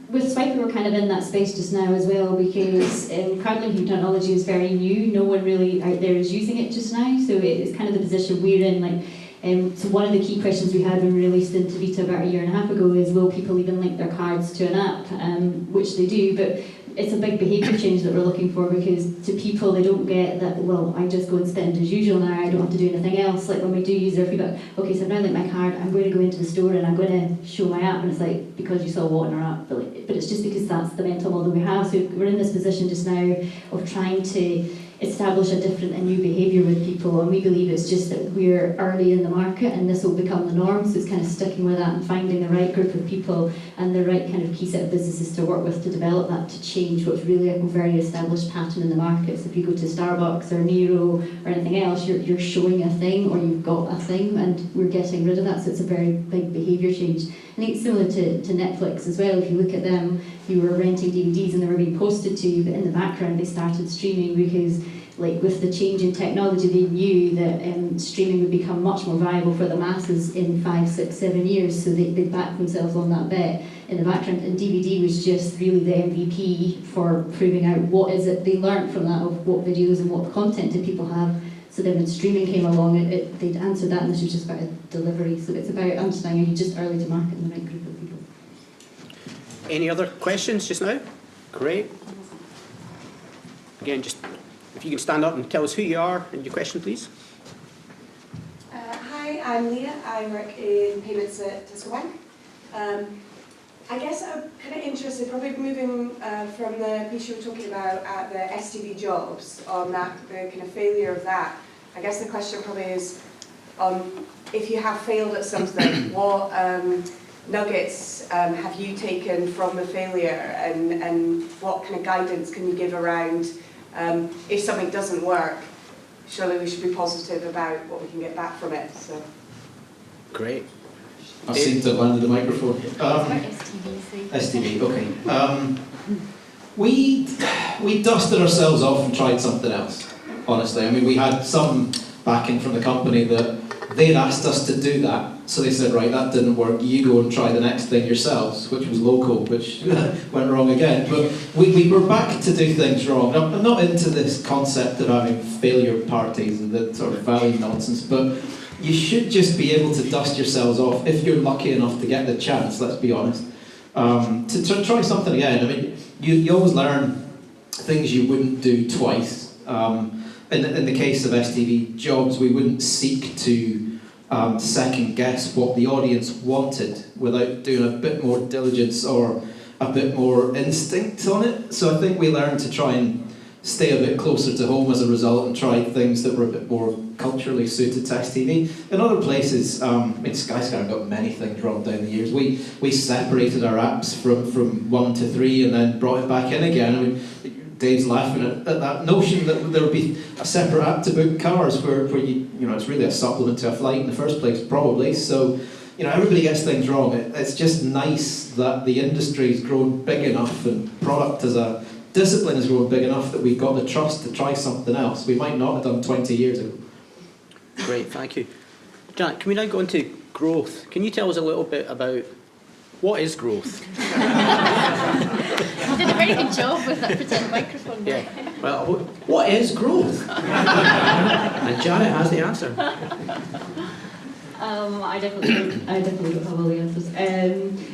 With Swipii, we're kind of in that space just now as well, because crowdlinking technology is very new. No one really out there is using it just now, so it's kind of the position we're in. So one of the key questions we had when we released into beta about 1.5 years ago is, will people even link their cards to an app? Which they do, but it's a big behaviour change that we're looking for, because to people they don't get that, well, I just go and spend as usual now, I don't have to do anything else. Like when we do user feedback, okay, so I've now linked my card, I'm going to go into the store and I'm going to show my app, and it's like, because you saw what in our app, but it's just because that's the mental model we have. So we're in this position just now of trying to establish a different and new behaviour with people, and we believe it's just that we're early in the market and this will become the norm, so it's kind of sticking with that and finding the right group of people and the right kind of key set of businesses to work with to develop that, to change what's really a very established pattern in the market. So if you go to Starbucks or Nero or anything else, you're showing a thing, or you've got a thing, and we're getting rid of that, so it's a very big behaviour change. I think it's similar to Netflix as well. If you look at them, you were renting DVDs and they were being posted to you, but in the background they started streaming because, like, with the change in technology, they knew that streaming would become much more viable for the masses in 5, 6, 7 years, so they backed themselves on that bet in the background, and DVD was just really the MVP for proving out what is it they learned from that, of what videos and what content do people have. So then when streaming came along, they'd answered that, and this was just about a delivery. So it's about understanding you're just early to market in the right group of people. Any other questions just now? Great. Again, just if you can stand up and tell us who you are and your question, please. Hi, I'm Leah. I work in payments at Tesco Bank. I guess I'm kind of interested, probably moving from the piece you were talking about at the STV jobs, on that, the kind of failure of that. I guess the question probably is, if you have failed at something, what nuggets have you taken from the failure, and what kind of guidance can you give around if something doesn't work? Surely we should be positive about what we can get back from it. So. Great. I seem to have landed the microphone. STV, STV, okay. We dusted ourselves off and tried something else, honestly. I mean, we had some backing from the company that they'd asked us to do that. So they said, right, that didn't work, you go and try the next thing yourselves, which was local, which went wrong again. But we were back to do things wrong. I'm not into this concept of having failure parties and that sort of value nonsense, but you should just be able to dust yourselves off if you're lucky enough to get the chance, let's be honest, to try something again. I mean, you always learn things you wouldn't do twice. In the case of STV jobs, we wouldn't seek to second guess what the audience wanted without doing a bit more diligence or a bit more instinct on it. So I think we learned to try and stay a bit closer to home as a result and try things that were a bit more culturally suited to STV. In other places, Skyscanner got many things wrong down the years. We separated our apps from 1 to 3 and then brought it back in again. I mean, Dave's laughing at that notion that there would be a separate app to book cars where it's really a supplement to a flight in the first place, probably. So, everybody gets things wrong. It's just nice that the industry's grown big enough and product as a discipline has grown big enough that we've got the trust to try something else we might not have done 20 years ago. Great, thank you. Janet, can we now go into growth? Can you tell us a little bit about what is growth? You did a very good job with that pretend microphone. Yeah. Well, what is growth? And Janet has the answer. I definitely don't have all the answers.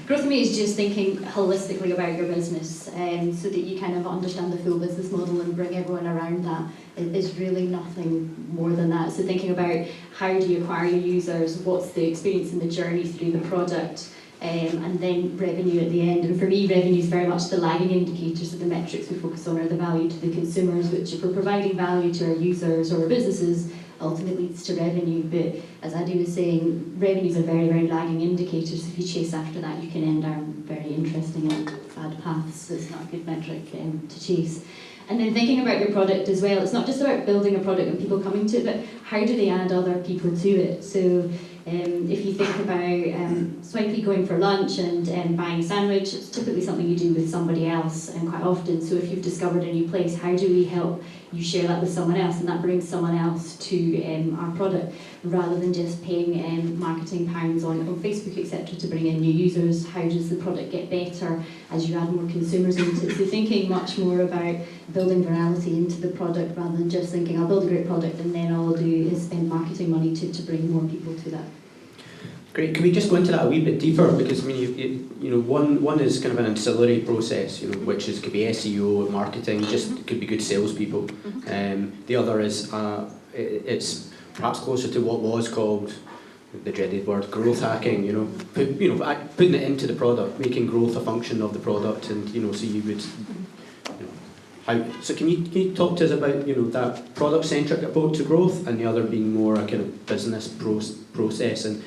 Growth for me is just thinking holistically about your business, so that you kind of understand the full business model and bring everyone around that. It is really nothing more than that. So thinking about how do you acquire your users, what's the experience and the journey through the product, and then revenue at the end. And for me, revenue is very much the lagging indicators of the metrics we focus on, are the value to the consumers, which if we're providing value to our users or our businesses, ultimately leads to revenue. But as Adi was saying, revenues are very, very lagging indicators. If you chase after that, you can end down very interesting and bad paths. So it's not a good metric to chase. And then thinking about your product as well, it's not just about building a product and people coming to it, but how do they add other people to it? So if you think about Swipii going for lunch and buying a sandwich, it's typically something you do with somebody else, and quite often. So if you've discovered a new place, how do we help you share that with someone else, and that brings someone else to our product, rather than just paying marketing pounds on Facebook, etc., to bring in new users? How does the product get better as you add more consumers into it? So thinking much more about building virality into the product, rather than just thinking I'll build a great product and then all I'll do is spend marketing money to bring more people to that. Great. Can we just go into that a wee bit deeper? Because I mean, one is kind of an ancillary process, which could be SEO, marketing, just could be good salespeople. The other is it's perhaps closer to what was called the dreaded word growth hacking. Putting it into the product, making growth a function of the product, and so you would. So can you talk to us about that product-centric approach to growth, and the other being more a kind of business process? And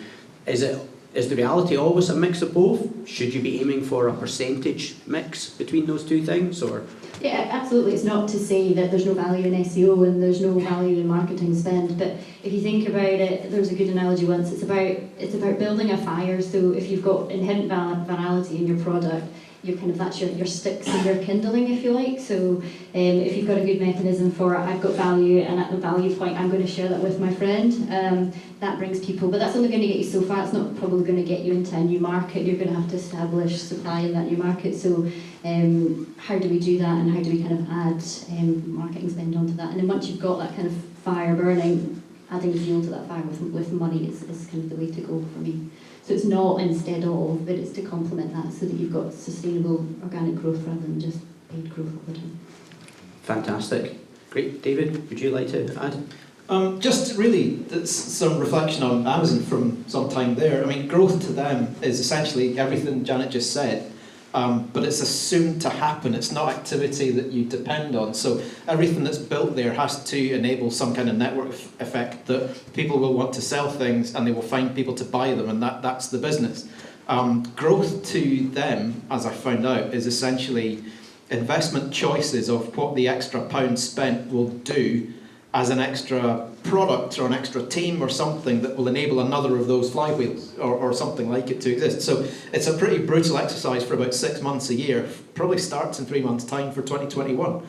is the reality always a mix of both? Should you be aiming for a percentage mix between those two things, or? Yeah, absolutely. It's not to say that there's no value in SEO and there's no value in marketing spend, but if you think about it, there's a good analogy once. It's about building a fire. So if you've got inherent virality in your product, that's your sticks and your kindling, if you like. So if you've got a good mechanism for I've got value, and at the value point I'm going to share that with my friend, that brings people. But that's only going to get you so far. It's not probably going to get you into a new market. You're going to have to establish supply in that new market. So how do we do that, and how do we kind of add marketing spend onto that? And then once you've got that kind of fire burning, adding fuel to that fire with money is kind of the way to go for me. So it's not instead of, but it's to complement that so that you've got sustainable organic growth rather than just paid growth all the time. Fantastic. Great. David, would you like to add? Just really, some reflection on Amazon from some time there. I mean, growth to them is essentially everything Janet just said, but it's assumed to happen. It's not activity that you depend on. So everything that's built there has to enable some kind of network effect that people will want to sell things and they will find people to buy them, and that's the business. Growth to them, as I found out, is essentially investment choices of what the extra pound spent will do as an extra product or an extra team or something that will enable another of those flywheels or something like it to exist. So it's a pretty brutal exercise for about 6 months a year, probably starts in 3 months' time for 2021,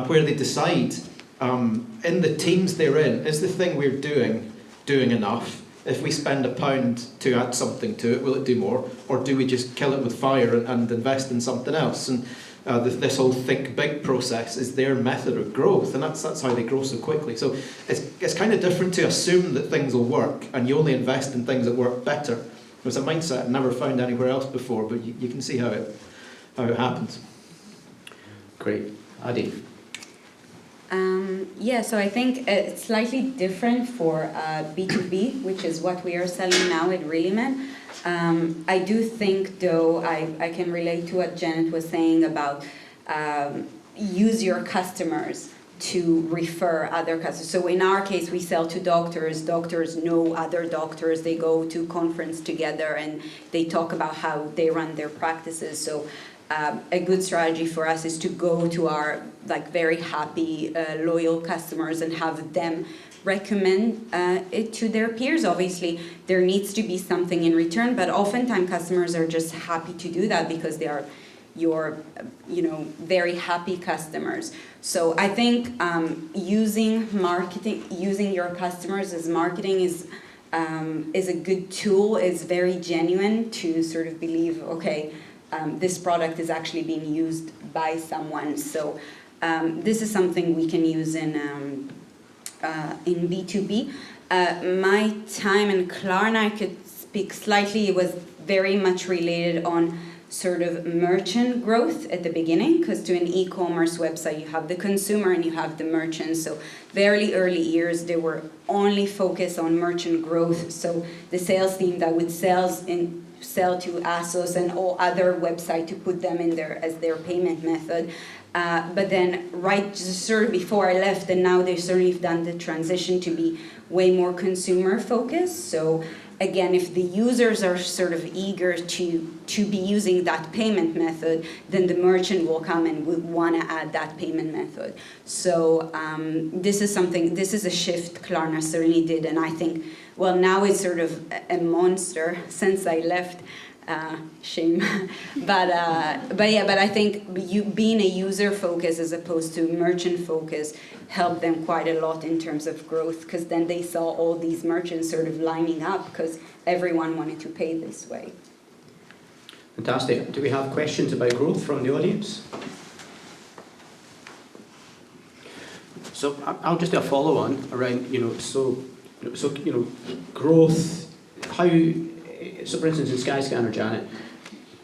where they decide in the teams they're in, is the thing we're doing enough? If we spend £1 to add something to it, will it do more? Or do we just kill it with fire and invest in something else? And this whole think big process is their method of growth, and that's how they grow so quickly. So it's kind of different to assume that things will work and you only invest in things that work better. It's a mindset I've never found anywhere else before, but you can see how it happens. Great. Adi? Yeah, so I think it's slightly different for B2B, which is what we are selling now at Relaymed. I do think, though, I can relate to what Janet was saying about use your customers to refer other customers. So in our case, we sell to doctors. Doctors know other doctors. They go to conference together and they talk about how they run their practices. So a good strategy for us is to go to our very happy, loyal customers and have them recommend it to their peers. Obviously, there needs to be something in return, but oftentimes customers are just happy to do that because they are your, very happy customers. So I think using your customers as marketing is a good tool. Is very genuine to sort of believe, okay, this product is actually being used by someone. So this is something we can use in B2B. My time in Klarna, I could speak slightly, it was very much related on sort of merchant growth at the beginning, because to an e-commerce website you have the consumer and you have the merchant. So very early years they were only focused on merchant growth. So the sales team that would sell to ASOS and all other websites to put them in there as their payment method. But then just sort of before I left, and now they've certainly done the transition to be way more consumer focused. So again, if the users are sort of eager to be using that payment method, then the merchant will come and would want to add that payment method. So this is a shift Klarna certainly did, and I think, well, now it's sort of a monster since I left. Shame, but I think being a user focus as opposed to merchant focus helped them quite a lot in terms of growth, because then they saw all these merchants sort of lining up because everyone wanted to pay this way. Fantastic. Do we have questions about growth from the audience? So I'll just do a follow-on around, growth. So for instance, in Skyscanner, Janet,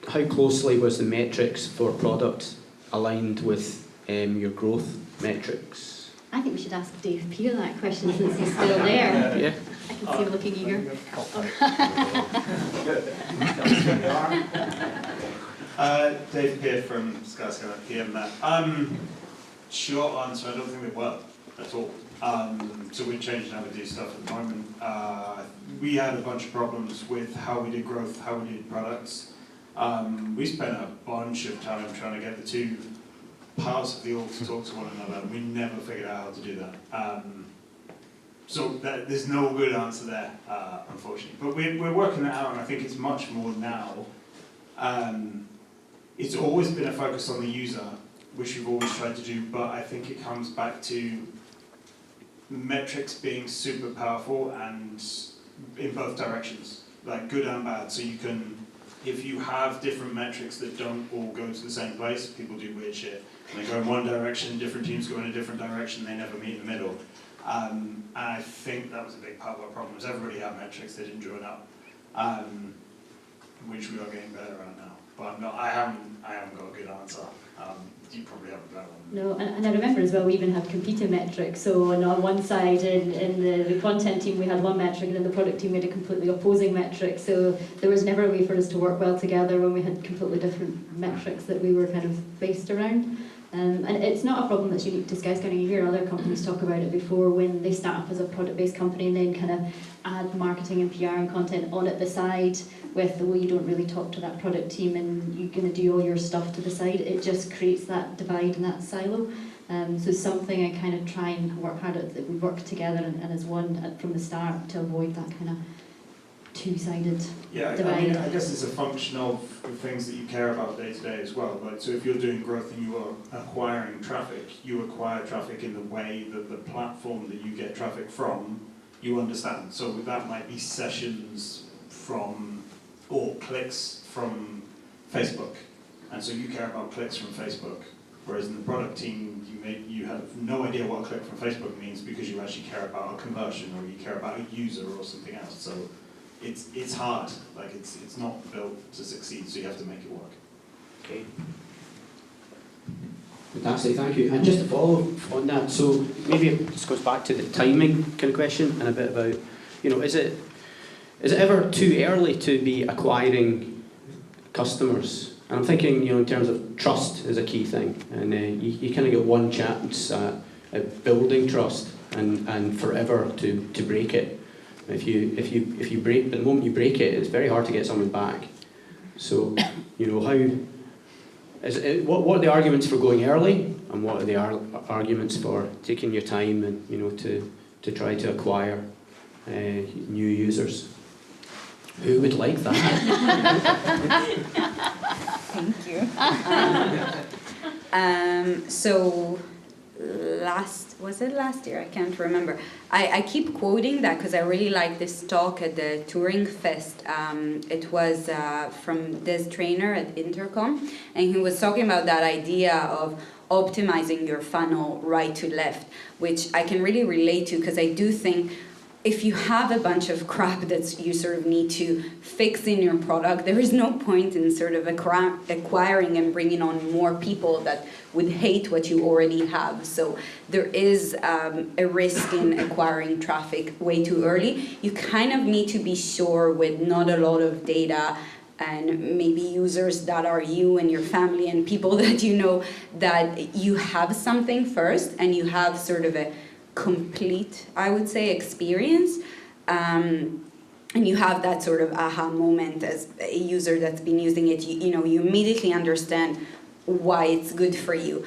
how closely was the metrics for product aligned with your growth metrics? I think we should ask Dave Peer that question since he's still there. Yeah. I can see him looking eager. Dave Peer from Skyscanner PM. Short answer, I don't think it worked at all. So we're changing how we do stuff at the moment. We had a bunch of problems with how we did growth, how we did products. We spent a bunch of time trying to get the two parts of the org to talk to one another, and we never figured out how to do that. So there's no good answer there, unfortunately. But we're working it out, and I think it's much more now. It's always been a focus on the user, which we've always tried to do, but I think it comes back to metrics being super powerful and in both directions, like good and bad. So you can, if you have different metrics that don't all go to the same place, people do weird shit. And they go in one direction, different teams go in a different direction, they never meet in the middle. And I think that was a big part of our problem, was everybody had metrics, they didn't join up, which we are getting better at now. But I haven't got a good answer. You probably have a better one. No, and I remember as well, we even had competing metrics. So on one side, in the content team, we had one metric, and in the product team, we had a completely opposing metric. So there was never a way for us to work well together when we had completely different metrics that we were kind of based around. And it's not a problem that's unique to Skyscanner. You hear other companies talk about it before when they start up as a product-based company and then kind of add marketing and PR and content on at the side with the way you don't really talk to that product team and you're going to do all your stuff to the side. It just creates that divide and that silo. So something I kind of try and work hard at, that we work together and as one from the start to avoid that kind of two-sided divide. I mean, I guess it's a function of the things that you care about day to day as well. Like, so if you're doing growth and you are acquiring traffic, you acquire traffic in the way that the platform that you get traffic from, you understand. So that might be sessions from, or clicks from Facebook. And so you care about clicks from Facebook. Whereas in the product team, you have no idea what a click from Facebook means because you actually care about a conversion or you care about a user or something else. So it's hard, like it's not built to succeed, so you have to make it work. Okay. Fantastic, thank you. And just to follow up on that, so maybe it just goes back to the timing kind of question and a bit about, is it ever too early to be acquiring customers? And I'm thinking, in terms of trust is a key thing, and you kind of get one chance at building trust and forever to break it. If you break, the moment you break it, it's very hard to get someone back. So, what are the arguments for going early, and what are the arguments for taking your time and to try to acquire new users? Who would like that? Thank you. So was it last year? I can't remember. I keep quoting that because I really like this talk at the Turing Fest. It was from this trainer at Intercom, and he was talking about that idea of optimizing your funnel right to left, which I can really relate to because I do think if you have a bunch of crap that you sort of need to fix in your product, there is no point in sort of acquiring and bringing on more people that would hate what you already have. So there is a risk in acquiring traffic way too early. You kind of need to be sure with not a lot of data and maybe users that are you and your family and people that you know, that you have something first and you have sort of a complete, I would say, experience, and you have that sort of aha moment as a user that's been using it. You immediately understand why it's good for you.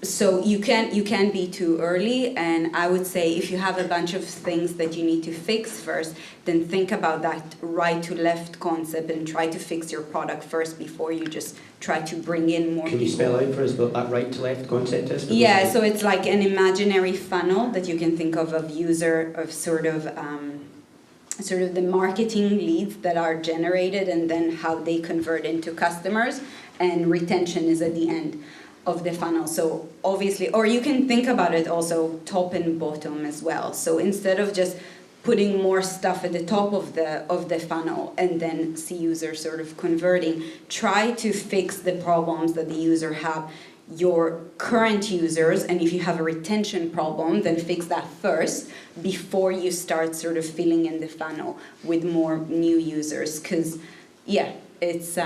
So you can't be too early, and I would say if you have a bunch of things that you need to fix first, then think about that right to left concept and try to fix your product first before you just try to bring in more people. Can you spell out for us what that right to left concept is? Yeah, so it's like an imaginary funnel that you can think of user, of sort of the marketing leads that are generated and then how they convert into customers, and retention is at the end of the funnel. So obviously, or you can think about it also top and bottom as well. So instead of just putting more stuff at the top of the funnel and then see users sort of converting, try to fix the problems that the user have, your current users, and if you have a retention problem, then fix that first before you start sort of filling in the funnel with more new users, because it's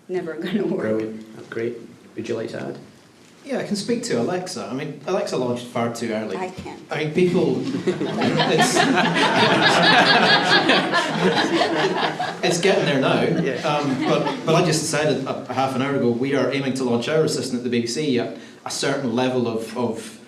never gonna work. Brilliant, that's great. Would you like to add? Yeah, I can speak to Alexa. I mean, Alexa launched far too early. I can. I mean, people... it's getting there now. Yeah. But I just decided a half an hour ago, we are aiming to launch our assistant at the BBC at a certain level of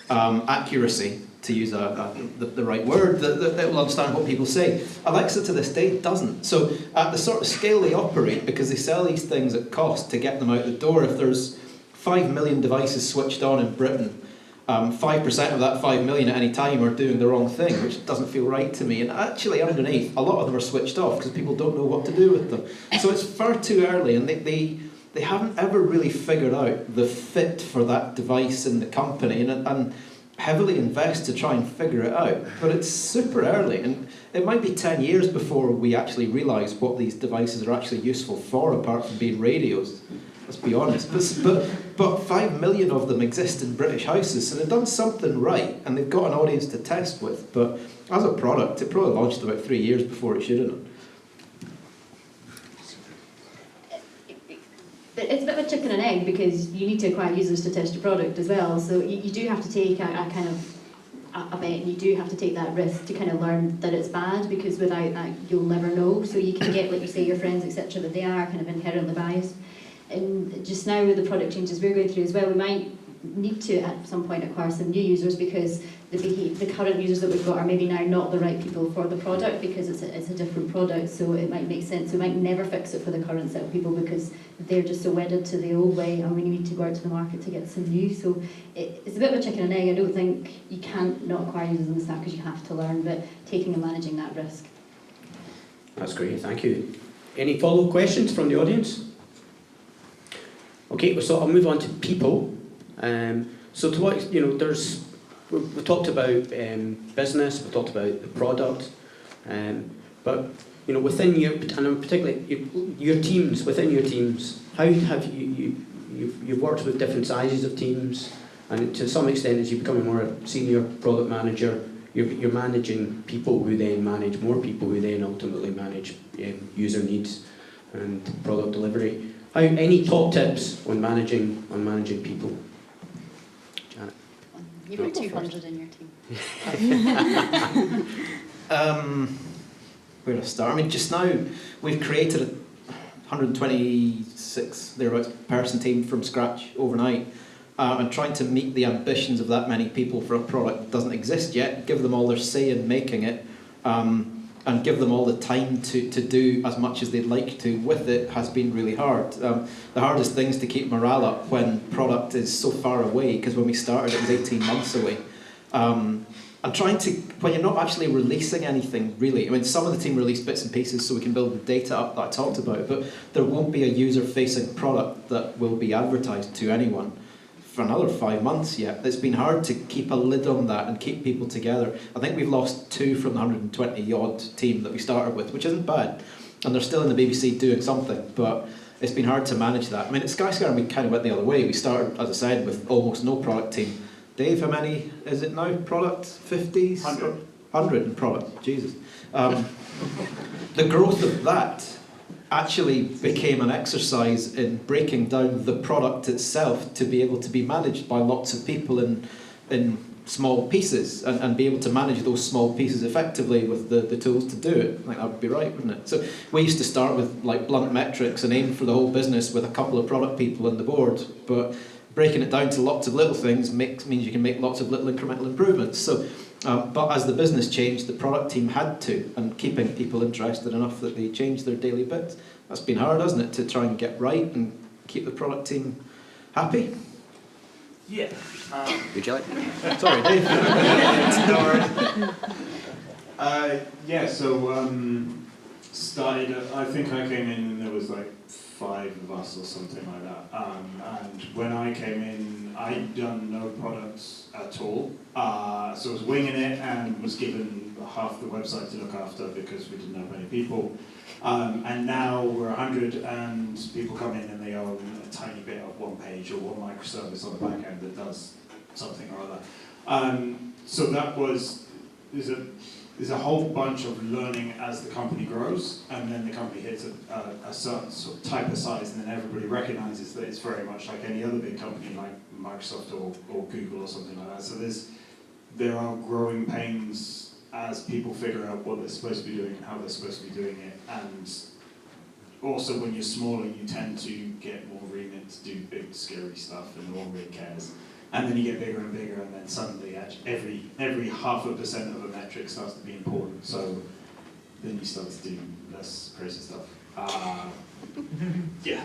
accuracy, to use the right word, that will understand what people say. Alexa to this day doesn't. So at the sort of scale they operate, because they sell these things at cost to get them out the door, if there's 5 million devices switched on in Britain, 5% of that 5 million at any time are doing the wrong thing, which doesn't feel right to me. And actually underneath, a lot of them are switched off because people don't know what to do with them. So it's far too early, and they haven't ever really figured out the fit for that device in the company. And heavily invest to try and figure it out, but it's super early, and it might be 10 years before we actually realise what these devices are actually useful for, apart from being radios. Let's be honest. But 5 million of them exist in British houses, so they've done something right, and they've got an audience to test with. But as a product, it probably launched about 3 years before it should have. But it's a bit of a chicken and egg, because you need to acquire users to test your product as well. So you do have to take a kind of a bet, and you do have to take that risk to kind of learn that it's bad, because without that you'll never know. So you can get, like you say, your friends, etc., but they are kind of inherently biased. And just now with the product changes we're going through as well, we might need to at some point acquire some new users, because the current users that we've got are maybe now not the right people for the product, because it's a different product. So it might make sense. We might never fix it for the current set of people, because they're just so wedded to the old way, and we need to go out to the market to get some new. So it's a bit of a chicken and egg. I don't think you can't not acquire users in the stack, because you have to learn, but taking and managing that risk. That's great, thank you. Any follow-up questions from the audience? Okay, so I'll move on to people. So to what, we've talked about business, we've talked about the product, but within your, and particularly your teams, within your teams, how have you've worked with different sizes of teams, and to some extent as you become a more senior product manager, you're managing people who then manage more people who then ultimately manage user needs and product delivery. Any top tips on managing people? Janet? You've got 200 in your team. Where to start? I mean, just now we've created a 126 thereabouts person team from scratch overnight, and trying to meet the ambitions of that many people for a product that doesn't exist yet, give them all their say in making it, and give them all the time to do as much as they'd like to with it has been really hard. The hardest thing is to keep morale up when product is so far away, because when we started it was 18 months away. And trying to, when you're not actually releasing anything really, I mean, some of the team release bits and pieces so we can build the data up that I talked about, but there won't be a user-facing product that will be advertised to anyone for another 5 months yet. It's been hard to keep a lid on that and keep people together. I think we've lost 2 from the 120-odd team that we started with, which isn't bad. And they're still in the BBC doing something, but it's been hard to manage that. I mean, at Skyscanner we kind of went the other way. We started, as I said, with almost no product team. Dave, how many is it now? Product? 50s? 100. 100 in product, Jesus. The growth of that actually became an exercise in breaking down the product itself to be able to be managed by lots of people in small pieces, and be able to manage those small pieces effectively with the tools to do it. I think that would be right, wouldn't it? So we used to start with like blunt metrics and aim for the whole business with a couple of product people on the board, but breaking it down to lots of little things means you can make lots of little incremental improvements. So, but as the business changed, the product team had to, and keeping people interested enough that they changed their daily bits. That's been hard, hasn't it, to try and get right and keep the product team happy? Yeah. Would you like? Sorry, Dave. Started, I think I came in and there was like 5 of us or something like that. And when I came in, I'd done no products at all. So I was winging it and was given half the website to look after because we didn't have many people. And now we're 100 and people come in and they own a tiny bit of one page or one microservice on the back end that does something or other. So that there's a whole bunch of learning as the company grows, and then the company hits a certain sort of type of size, and then everybody recognizes that it's very much like any other big company like Microsoft or Google or something like that. So there are growing pains as people figure out what they're supposed to be doing and how they're supposed to be doing it. And also when you're smaller, you tend to get more remit to do big, scary stuff, and no one really cares. And then you get bigger and bigger, and then suddenly every 0.5% of a metric starts to be important. So then you start to do less crazy stuff. Yeah.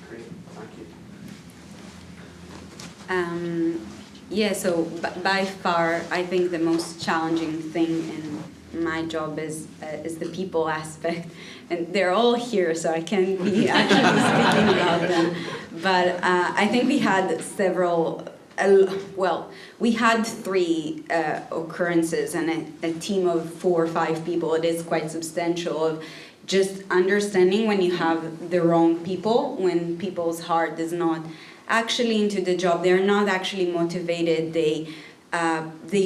Great, thank you. Yeah, so by far, I think the most challenging thing in my job is the people aspect. And they're all here, so I can't be actually speaking about them. But I think we had several well, we had 3 occurrences and a team of 4 or 5 people. It is quite substantial of just understanding when you have the wrong people, when people's heart is not actually into the job, they're not actually motivated, they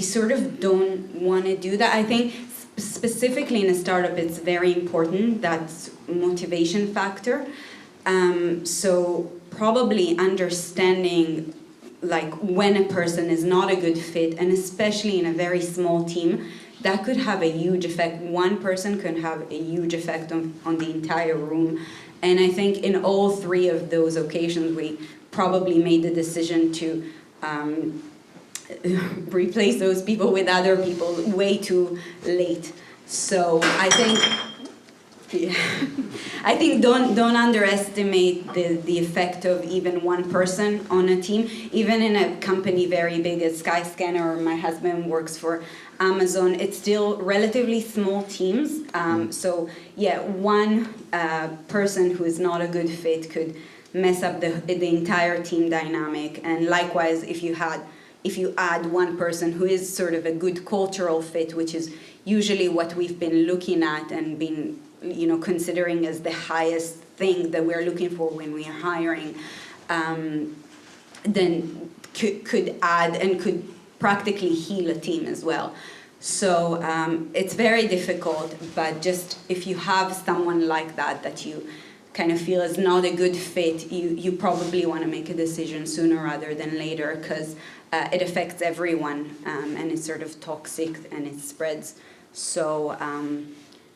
sort of don't want to do that. I think specifically in a startup, it's very important, that motivation factor. So probably understanding like when a person is not a good fit, and especially in a very small team, that could have a huge effect. One person can have a huge effect on the entire room. And I think in all 3 of those occasions, we probably made the decision to replace those people with other people way too late. So I think, yeah, I think don't underestimate the effect of even one person on a team. Even in a company very big as Skyscanner, or my husband works for Amazon, it's still relatively small teams. So yeah, one person who is not a good fit could mess up the entire team dynamic. And likewise, if you add one person who is sort of a good cultural fit, which is usually what we've been looking at and been, considering as the highest thing that we're looking for when we are hiring, then could add and could practically heal a team as well. So it's very difficult, but just if you have someone like that you kind of feel is not a good fit, you probably want to make a decision sooner rather than later, because it affects everyone, and it's sort of toxic and it spreads. So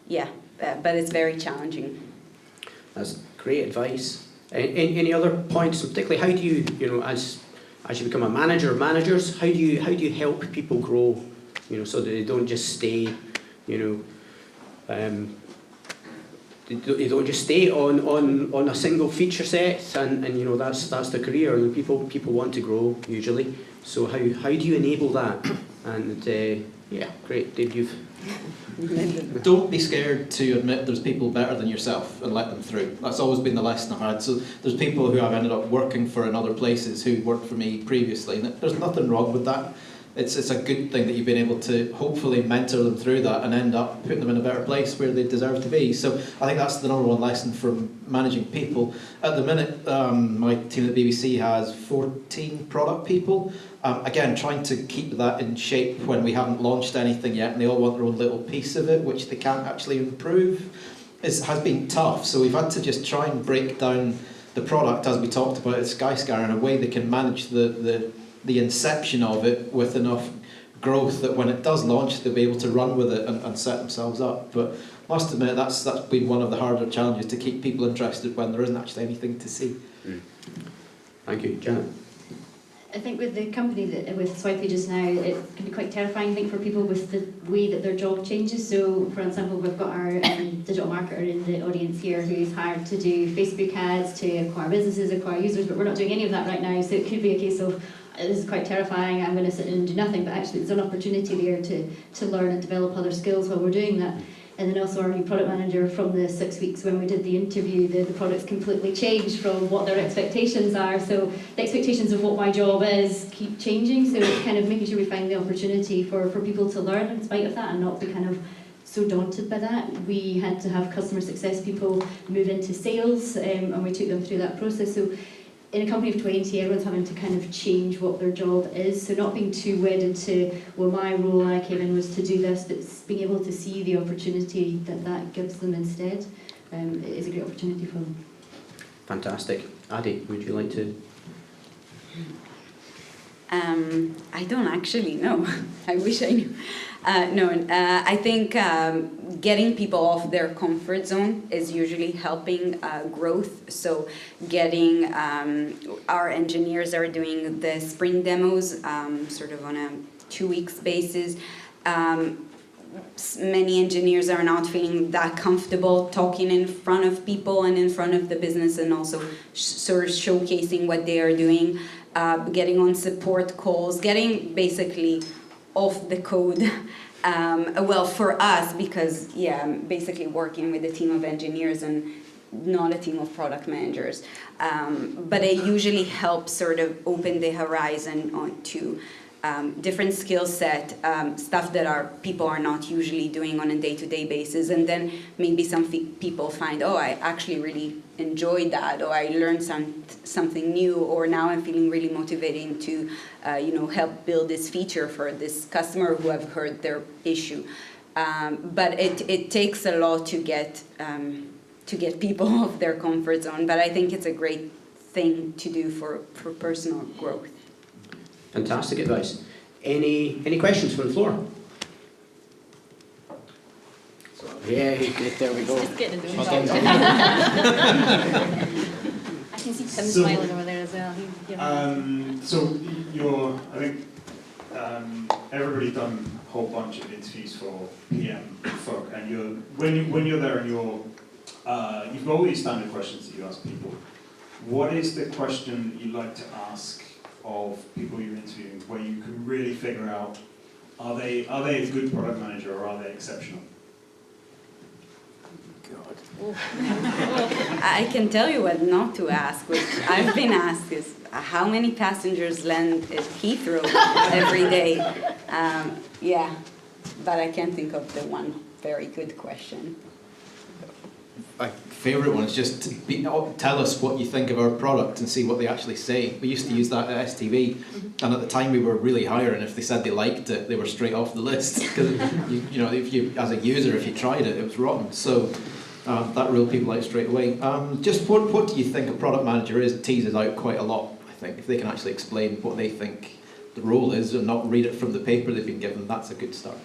yeah, but it's very challenging. That's great advice. Any other points, particularly how do you, as you become a manager of managers, how do you help people grow, so that they don't just stay, they don't just stay on a single feature set and that's their career. And people want to grow usually. So how do you enable that? And yeah, great, Dave, you've. Don't be scared to admit there's people better than yourself and let them through. That's always been the lesson I've had. So there's people who I've ended up working for in other places who worked for me previously, and there's nothing wrong with that. It's a good thing that you've been able to hopefully mentor them through that and end up putting them in a better place where they deserve to be. So I think that's the number one lesson from managing people. At the minute, my team at the BBC has 14 product people. Again, trying to keep that in shape when we haven't launched anything yet and they all want their own little piece of it, which they can't actually improve, has been tough. So we've had to just try and break down the product, as we talked about at Skyscanner, in a way they can manage the inception of it with enough growth that when it does launch, they'll be able to run with it and set themselves up. But I must admit, that's been one of the harder challenges, to keep people interested when there isn't actually anything to see. Thank you. Janet? I think with the company with Swipii just now, it can be quite terrifying, I think, for people with the way that their job changes. So, for example, we've got our digital marketer in the audience here who's hired to do Facebook ads, to acquire businesses, acquire users, but we're not doing any of that right now. So it could be a case of, this is quite terrifying, I'm going to sit and do nothing, but actually there's an opportunity there to learn and develop other skills while we're doing that. And then also our new product manager, from the 6 weeks when we did the interview, the product's completely changed from what their expectations are. So the expectations of what my job is keep changing. So it's kind of making sure we find the opportunity for people to learn in spite of that and not be kind of so daunted by that. We had to have customer success people move into sales, and we took them through that process. So in a company of 20, everyone's having to kind of change what their job is. So not being too wedded to, well, my role when I came in was to do this, but being able to see the opportunity that gives them instead, it is a great opportunity for them. Fantastic. Adi, would you like to? I don't actually know. I wish I knew. I think getting people off their comfort zone is usually helping growth. So getting our engineers are doing the sprint demos sort of on a 2 weeks basis. Many engineers are not feeling that comfortable talking in front of people and in front of the business, and also sort of showcasing what they are doing. Getting on support calls, getting basically off the code. Well, for us, because basically working with a team of engineers, and not a team of product managers. But it usually helps sort of open the horizon onto different skill set, stuff that people are not usually doing on a day-to-day basis, and then maybe some people find, oh, I actually really enjoyed that, or I learned something new, or now I'm feeling really motivated to, help build this feature for this customer who I've heard their issue. But it takes a lot to get people off their comfort zone. But I think it's a great thing to do for personal growth. Fantastic advice. Any questions from the floor? Yeah, good, there we go. Just getting into Okay. it. I can see Tim smiling over there as well. So I think everybody's done a whole bunch of interviews for PM folk, and when you're there and you've got all these standard questions that you ask people. What is the question you like to ask of people you're interviewing, where you can really figure out are they a good product manager or are they exceptional? God. I can tell you what not to ask, which I've been asked is how many passengers land at Heathrow every day. Yeah, but I can't think of the one very good question. My favourite one is just tell us what you think of our product and see what they actually say. We used to use that at STV, and at the time we were really hiring. If they said they liked it, they were straight off the list. Because if you, as a user, if you tried it, it was rotten. So that ruled people out straight away. Just what do you think a product manager is? Teases out quite a lot. I think if they can actually explain what they think the role is and not read it from the paper they've been given, that's a good start.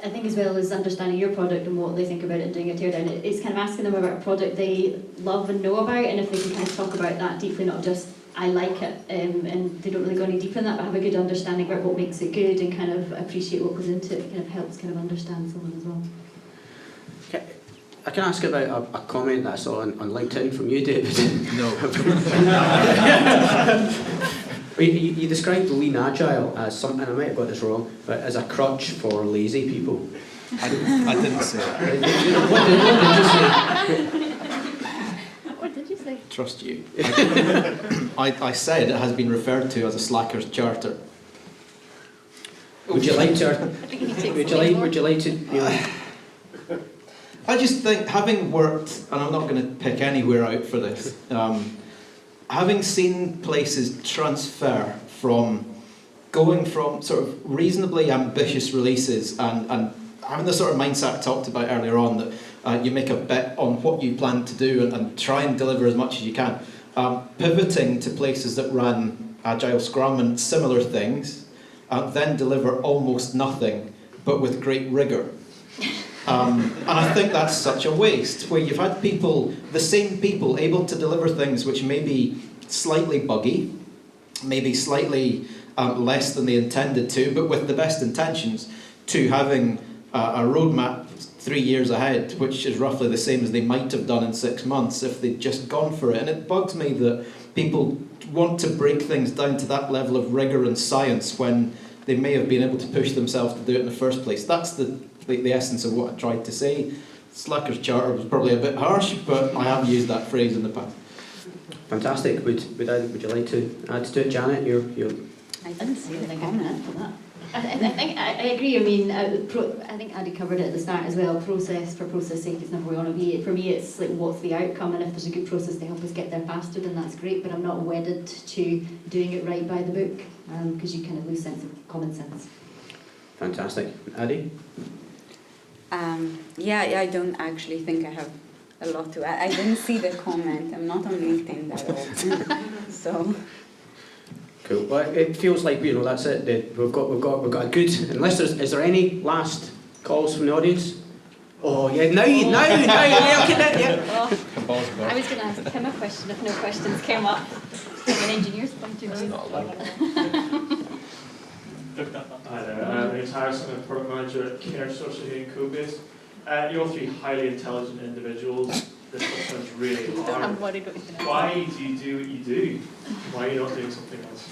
I think as well as understanding your product and what they think about it and doing a teardown, it's kind of asking them about a product they love and know about, and if they can kind of talk about that deeply, not just I like it, and they don't really go any deeper in that, but have a good understanding about what makes it good and kind of appreciate what goes into it. It kind of helps kind of understand someone as well. Okay. I can ask about a comment that I saw on LinkedIn from you, David. No. You described Lean Agile as something, I might have got this wrong, but as a crutch for lazy people. I didn't say that. What did you say? Trust you. I said it has been referred to as a slacker's charter. Would you like to? I think you need to explain more. Would you like to? I just think, having worked, and I'm not going to pick anywhere out for this, having seen places transfer from going from sort of reasonably ambitious releases and having the sort of mindset I talked about earlier on, that you make a bet on what you plan to do and try and deliver as much as you can, pivoting to places that ran Agile Scrum and similar things, then deliver almost nothing, but with great rigour. And I think that's such a waste, where you've had people, the same people, able to deliver things which may be slightly buggy, maybe slightly less than they intended to, but with the best intentions, to having a roadmap 3 years ahead, which is roughly the same as they might have done in 6 months if they'd just gone for it. And it bugs me that people want to break things down to that level of rigour and science when they may have been able to push themselves to do it in the first place. That's the essence of what I tried to say. Slacker's charter was probably a bit harsh, but I have used that phrase in the past. Fantastic. Would you like to add to it, Janet? You're... I didn't see the comment for that. I agree. I mean, I think Andy covered it at the start as well. Process for process sake is never where we want to be. For me, it's like, what's the outcome, and if there's a good process to help us get there faster, then that's great. But I'm not wedded to doing it right by the book, because you kind of lose sense of common sense. Fantastic. Addy? Yeah, I don't actually think I have a lot to add. I didn't see the comment. I'm not on LinkedIn that often, so. Cool. Well, it feels like that's it. We've got a good. Unless is there any last calls from the audience? Oh yeah, now you're milking it. Yeah. I was going to ask him a question if no questions came up from an engineer's point of view. Hi there, I'm Ian Harrison, I'm a product manager at CareSource here in Codebase. You're all three highly intelligent individuals. This sounds really hard. I'm worried what he's going to say. Why do you do what you do? Why are you not doing something else?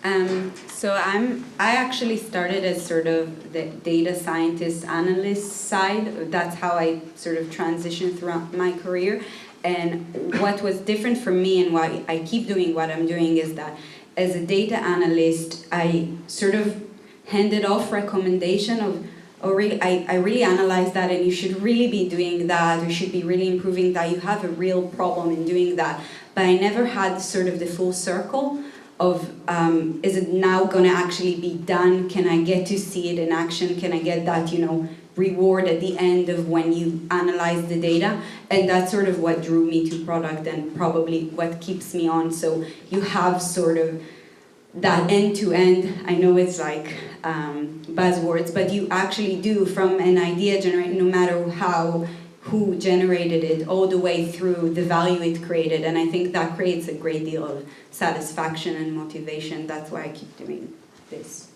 So I actually started as sort of the data scientist analyst side. That's how I sort of transitioned throughout my career. And what was different for me and why I keep doing what I'm doing is that as a data analyst, I sort of handed off recommendation of, I really analyze that and you should really be doing that, you should be really improving that, you have a real problem in doing that. But I never had sort of the full circle of, is it now going to actually be done? Can I get to see it in action? Can I get that, reward at the end of when you analyze the data? And that's sort of what drew me to product and probably what keeps me on. So you have sort of that end-to-end, I know it's like buzzwords, but you actually do from an idea generate, no matter who generated it, all the way through the value it created. And I think that creates a great deal of satisfaction and motivation. That's why I keep doing this.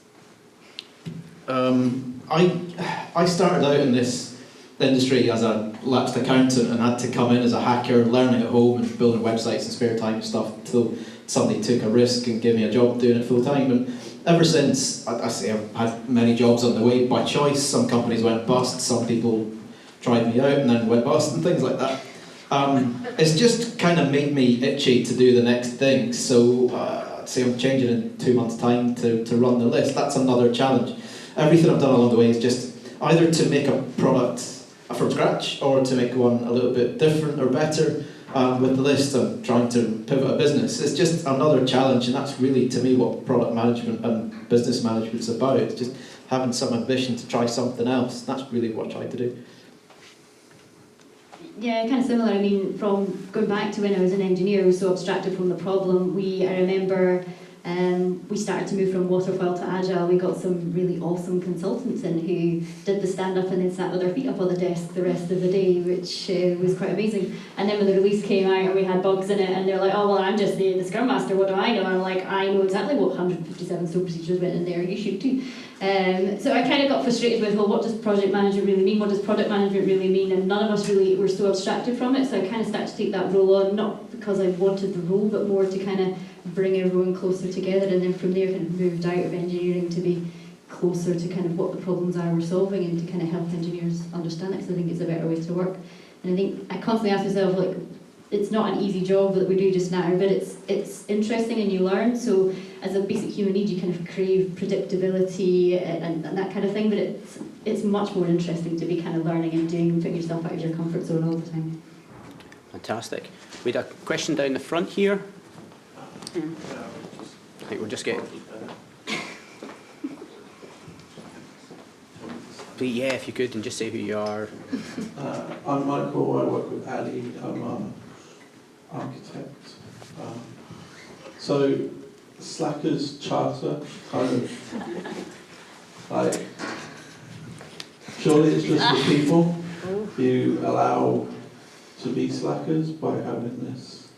I started out in this industry as a lapsed accountant and had to come in as a hacker, learning at home and building websites in spare time and stuff until somebody took a risk and gave me a job doing it full time. And ever since, I've had many jobs on the way by choice. Some companies went bust, some people tried me out and then went bust and things like that. It's just kind of made me itchy to do the next thing. So I'd say I'm changing in 2 months' time to run the list. That's another challenge. Everything I've done along the way is just either to make a product from scratch or to make one a little bit different or better. With the list, I'm trying to pivot a business. It's just another challenge, and that's really, to me, what product management and business management is about. It's just having some ambition to try something else. That's really what I try to do. Yeah, kind of similar. I mean, from going back to when I was an engineer, I was so abstracted from the problem. I remember we started to move from waterfall to agile. We got some really awesome consultants in who did the stand up and then sat with their feet up on the desk the rest of the day, which was quite amazing. And then when the release came out and we had bugs in it, and they're like, oh, well, I'm just the Scrum Master, what do I know? And I'm like, I know exactly what 157 stored procedures went in there, you should too. So I kind of got frustrated with, well, what does project management really mean? What does product management really mean? And none of us really were so abstracted from it, so I kind of started to take that role on, not because I wanted the role, but more to kind of bring everyone closer together, and then from there kind of moved out of engineering to be closer to kind of what the problems are we're solving and to kind of help engineers understand it, because I think it's a better way to work. And I think I constantly ask myself, like, it's not an easy job that we do just now, but it's interesting and you learn. So as a basic human need, you kind of crave predictability and that kind of thing, but it's much more interesting to be kind of learning and doing and putting yourself out of your comfort zone all the time. Fantastic. We had a question down the front here. I think we'll just get... Please, yeah, if you could, and just say who you are. I'm Michael, I work with Ali, I'm an architect. So, Slacker's charter, kind of, like, surely it's just the people you allow to be slackers by having this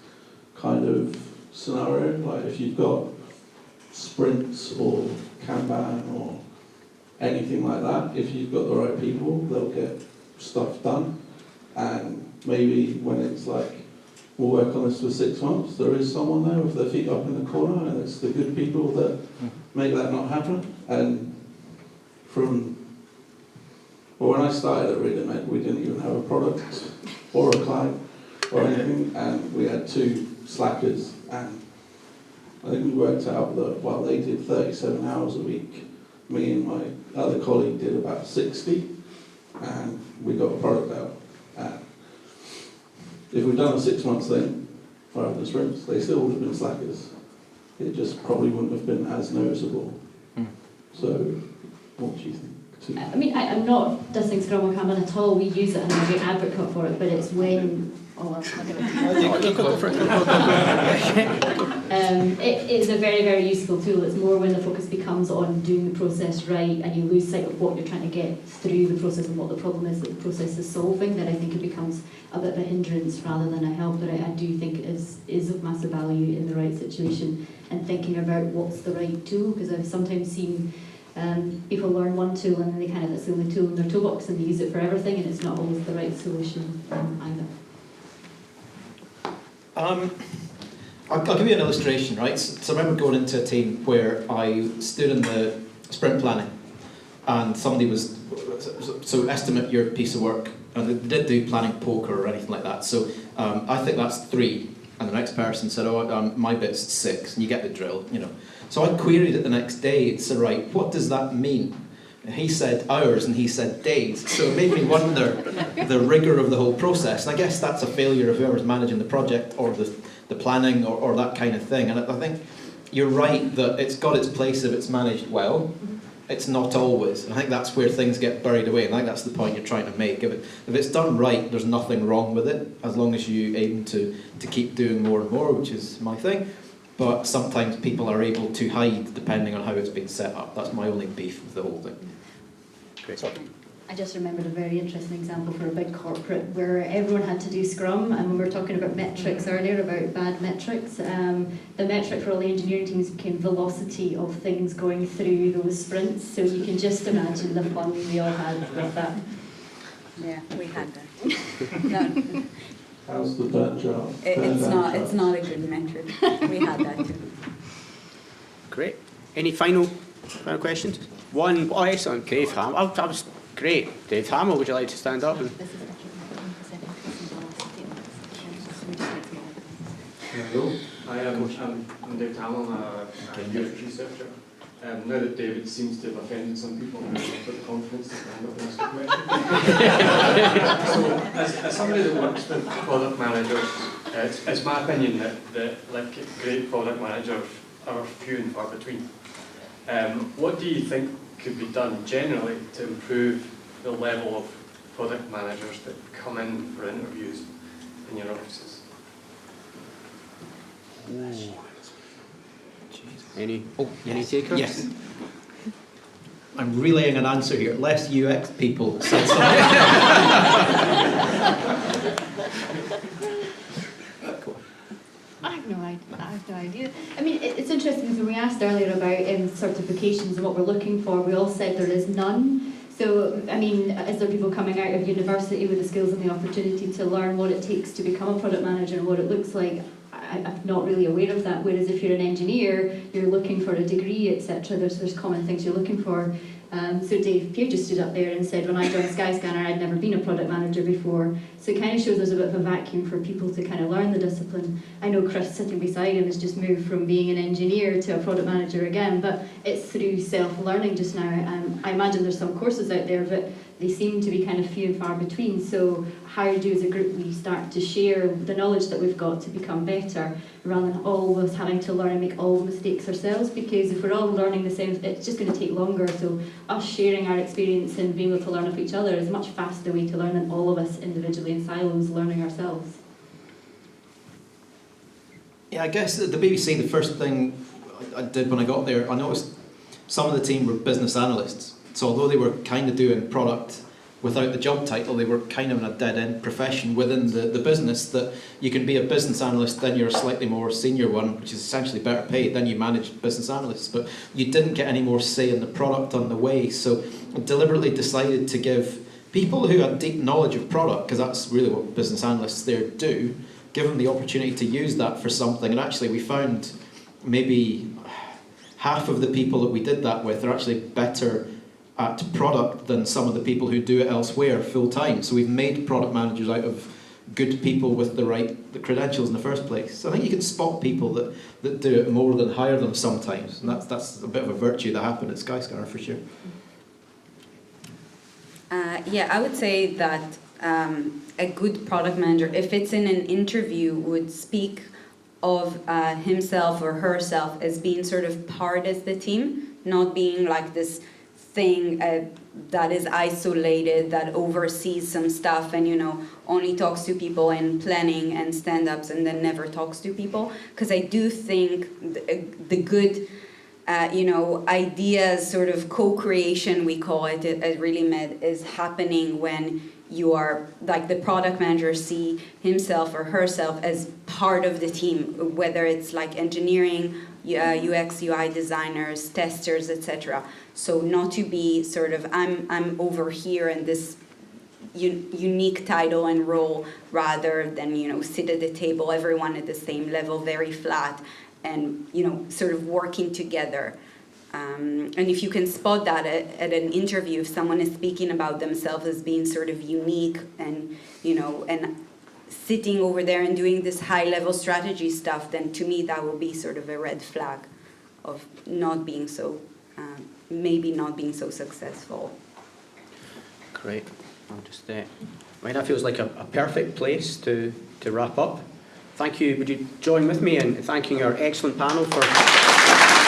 kind of scenario. Like, if you've got sprints or Kanban or anything like that, if you've got the right people, they'll get stuff done. And maybe when it's like, we'll work on this for 6 months, there is someone there with their feet up in the corner, and it's the good people that make that not happen. And when I started at Relaymed, we didn't even have a product or a client or anything, and we had 2 slackers, and I think we worked out that while they did 37 hours a week, me and my other colleague did about 60, and we got a product out. And if we'd done a 6 months thing, 5 the sprints, they still would have been slackers. It just probably wouldn't have been as noticeable. So, what do you think? I mean, I'm not dissing Scrum or Kanban at all. We use it and I'm a great advocate for it, but it's when... Oh, well, it is a very, very useful tool. It's more when the focus becomes on doing the process right and you lose sight of what you're trying to get through the process and what the problem is that the process is solving, then I think it becomes a bit of a hindrance rather than a help. But I do think it is of massive value in the right situation and thinking about what's the right tool, because I've sometimes seen people learn one tool and then they kind of, that's the only tool in their toolbox and they use it for everything, and it's not always the right solution either. I'll give you an illustration, right? So I remember going into a team where I stood in the sprint planning, and somebody was, so estimate your piece of work, and they didn't do planning poker or anything like that. So I think that's 3, and the next person said, oh, my bit's 6, and you get the drill, you know. So I queried it the next day and said, right, what does that mean? And he said hours, and he said days. So it made me wonder the rigour of the whole process. And I guess that's a failure of whoever's managing the project or the planning or that kind of thing. And I think you're right that it's got its place if it's managed well. It's not always. And I think that's where things get buried away. And I think that's the point you're trying to make. If it's done right, there's nothing wrong with it, as long as you aim to keep doing more and more, which is my thing. But sometimes people are able to hide depending on how it's been set up. That's my only beef with the whole thing. Great. I just remembered a very interesting example for a big corporate where everyone had to do Scrum, and we were talking about metrics earlier, about bad metrics. The metric for all the engineering teams became velocity of things going through those sprints, so you can just imagine the fun we all had with that. Yeah, we had that. No, How's the burnt jar? it's not a good metric. We had that too. Great. Any final questions? One. Oh, excellent. Dave Hamill. That was great. Dave Hamill, would you like to stand up? Hello, I'm Dave Hamill, a UX researcher. Now that David seems to have offended some people, I'm going to put the confidence to stand up and ask a question. So, as somebody that works with product managers, it's my opinion that like great product managers are few and far between. What do you think could be done generally to improve the level of product managers that come in for interviews in your offices? Any takers? Yes. I'm relaying an answer here. Less UX people said something. I have no idea. I mean, it's interesting because when we asked earlier about certifications and what we're looking for, we all said there is none. So, I mean, is there people coming out of university with the skills and the opportunity to learn what it takes to become a product manager and what it looks like? I'm not really aware of that. Whereas if you're an engineer, you're looking for a degree, etc. There's common things you're looking for. So Dave Peer just stood up there and said, when I joined Skyscanner, I'd never been a product manager before. So it kind of shows there's a bit of a vacuum for people to kind of learn the discipline. I know Chris sitting beside him has just moved from being an engineer to a product manager again, but it's through self-learning just now. I imagine there's some courses out there, but they seem to be kind of few and far between. So how do as a group we start to share the knowledge that we've got to become better, rather than all of us having to learn and make all the mistakes ourselves? Because if we're all learning the same, it's just going to take longer. So us sharing our experience and being able to learn off each other is a much faster way to learn than all of us individually in silos learning ourselves. Yeah, I guess the BBC, the first thing I did when I got there, I noticed some of the team were business analysts. So although they were kind of doing product without the job title, they were kind of in a dead-end profession within the business, that you can be a business analyst, then you're a slightly more senior one, which is essentially better paid, then you manage business analysts. But you didn't get any more say in the product on the way. So I deliberately decided to give people who had deep knowledge of product, because that's really what business analysts there do, give them the opportunity to use that for something. And actually we found maybe half of the people that we did that with are actually better at product than some of the people who do it elsewhere full time. So we've made product managers out of good people with the credentials in the first place. So I think you can spot people that do it more than hire them sometimes, and that's a bit of a virtue that happened at Skyscanner for sure. Yeah, I would say that a good product manager, if it's in an interview, would speak of himself or herself as being sort of part of the team, not being like this thing that is isolated, that oversees some stuff and, only talks to people in planning and stand-ups and then never talks to people. Because I do think the good, ideas, sort of co-creation, we call it at Relaymed, is happening when you are, like, the product manager see himself or herself as part of the team, whether it's like engineering, UX, UI designers, testers, etc. So not to be sort of, I'm over here and this, unique title and role rather than, sit at the table, everyone at the same level, very flat, and, sort of working together. And if you can spot that at an interview, if someone is speaking about themselves as being sort of unique and, and sitting over there and doing this high-level strategy stuff, then to me that will be sort of a red flag of not being so, maybe not being so successful. Great. I'll just, right, that feels like a perfect place to wrap up. Thank you. Would you join with me in thanking our excellent panel for